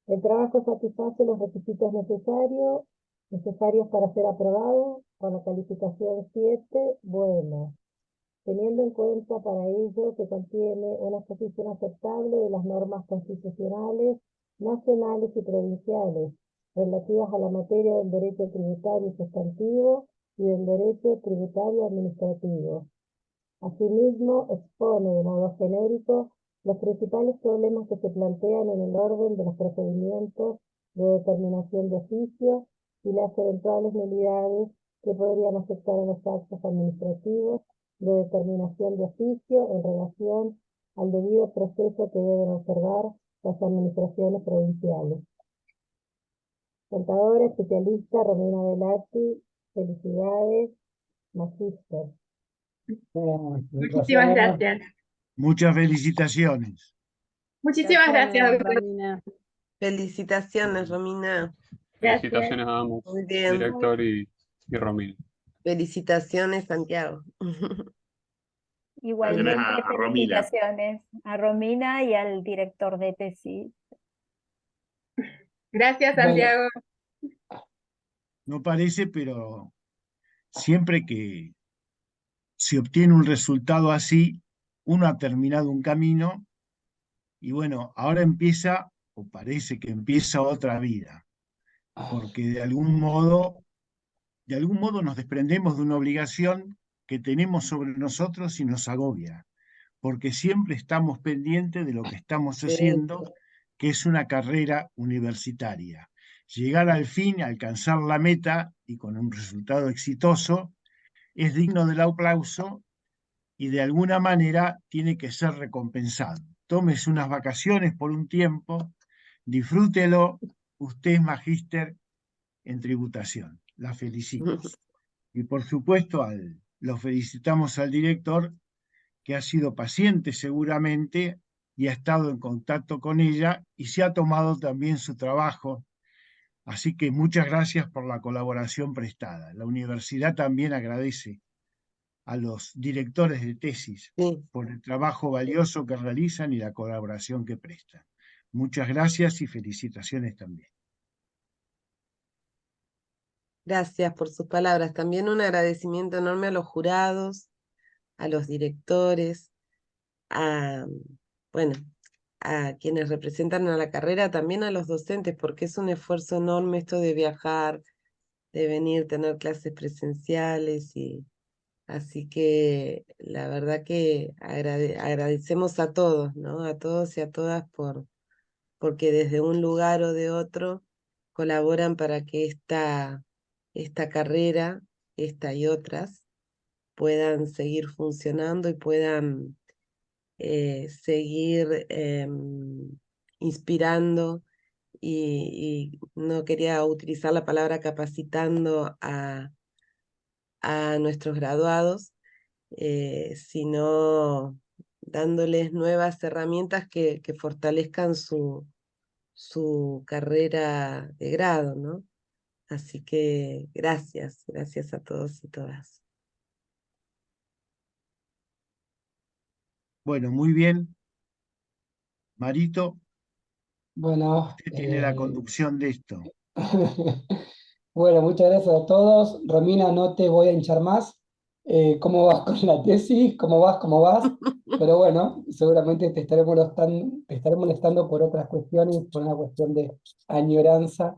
S1: El trabajo satisface los requisitos necesarios para ser aprobado con la calificación 7, bueno, teniendo en cuenta para ello que contiene una exposición aceptable de las normas constitucionales, nacionales y provinciales, relativas a la materia del derecho tributario sustantivo y del derecho tributario administrativo. Asimismo, expone de modo genérico los principales problemas que se plantean en el orden de los procedimientos de determinación de oficio y las eventuales nulidades que podrían afectar a los actos administrativos de determinación de oficio en relación al debido proceso que deben observar las administraciones provinciales. Contadora especialista Romina Velati, felicidades, magíster.
S2: Muchísimas gracias.
S5: Muchas felicitaciones.
S2: Muchísimas gracias, doctor.
S6: Romina. Felicitaciones, Romina.
S2: Gracias.
S8: Felicitaciones a ambos,
S6: Muy bien.
S8: director y Romina.
S6: Felicitaciones, Santiago.
S7: Igualmente,
S9: a Romina.
S7: felicitaciones a Romina y al director de tesis.
S2: Gracias,
S3: Bueno.
S2: Santiago.
S5: No parece, pero siempre que se obtiene un resultado así, uno ha terminado un camino y bueno, ahora empieza, o parece que empieza otra vida, porque de algún modo nos desprendemos de una obligación que tenemos sobre nosotros y nos agobia. porque siempre estamos pendientes de lo que estamos
S6: Sí,
S5: haciendo, que es una carrera universitaria. Llegar al fin, alcanzar la meta y con un resultado exitoso es digno del aplauso y de alguna manera tiene que ser recompensado. Tómese unas vacaciones por un tiempo, disfrútelo, usted es magíster en tributación. La felicito. Y por supuesto, lo felicitamos al director, que ha sido paciente seguramente y ha estado en contacto con ella y se ha tomado también su trabajo. Así que muchas gracias por la colaboración prestada. La universidad también agradece a los directores de tesis
S6: sí.
S5: por el trabajo valioso que realizan y la colaboración que prestan. Muchas gracias y felicitaciones también.
S6: Gracias por sus palabras. También un agradecimiento enorme a los jurados, a los directores, bueno, a quienes representan a la carrera, también a los docentes, porque es un esfuerzo enorme esto de viajar, de venir, tener clases presenciales, y así que la verdad que agradecemos a todos, ¿no? A todos y a todas porque desde un lugar o de otro colaboran para que esta carrera, esta y otras, puedan seguir funcionando y puedan seguir inspirando, y no quería utilizar la palabra capacitando a nuestros graduados, sino dándoles nuevas herramientas que fortalezcan su carrera de grado, ¿no? Así que gracias a todos y todas.
S5: Bueno, muy bien. Marito,
S3: Bueno,
S5: usted tiene la conducción de esto.
S3: bueno, muchas gracias a todos. Romina, no te voy a hinchar más. ¿Cómo vas con la tesis? ¿Cómo vas? ¿Cómo vas? Pero bueno, seguramente te estaré molestando por otras cuestiones, por una cuestión de añoranza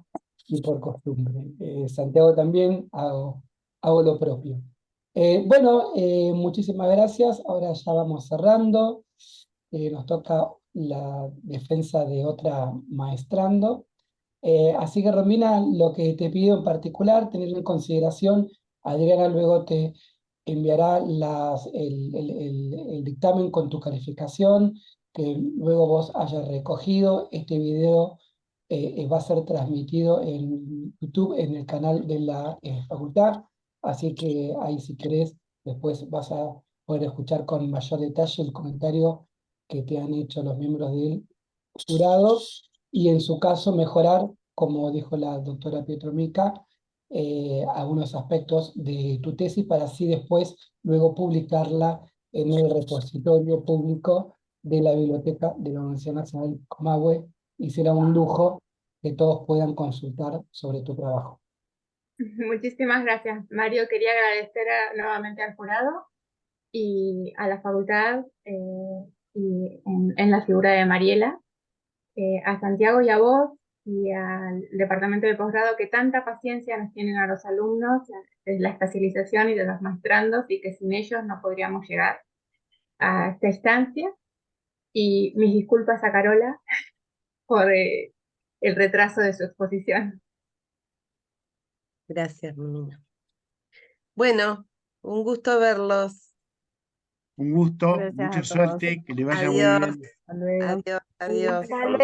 S3: y por costumbre. Santiago también hago lo propio. Bueno, muchísimas gracias. Ahora ya vamos cerrando. Nos toca la defensa de otra maestrando. Así que Romina, lo que te pido en particular, tener en consideración, Adriana luego te enviará el dictamen con tu calificación, que luego vos hayas recogido. Este video va a ser transmitido en YouTube, en el canal de la facultad, así que ahí si querés, después vas a poder escuchar con mayor detalle el comentario que te han hecho los miembros del jurado, y en su caso mejorar, como dijo la doctora Pietromica, algunos aspectos de tu tesis para así después luego publicarla en el repositorio público de la Biblioteca de la Universidad Nacional Comahue, y será un lujo que todos puedan consultar sobre tu trabajo.
S2: Muchísimas gracias, Mario. Quería agradecer nuevamente al jurado y a la facultad, y en la figura de Mariela, a Santiago y a vos y al departamento de posgrado, que tanta paciencia nos tienen a los alumnos desde la especialización y de los maestrandos, y que sin ellos no podríamos llegar a esta instancia. Y mis disculpas a Carola por el retraso de su exposición.
S6: Gracias, Romina. Bueno, un gusto verlos.
S5: Un gusto,
S1: Gracias
S5: mucha
S1: a todos.
S5: suerte, que le vaya muy
S6: Adiós,
S5: bien.
S1: Hasta luego.
S6: adiós, adiós.
S2: Hasta luego.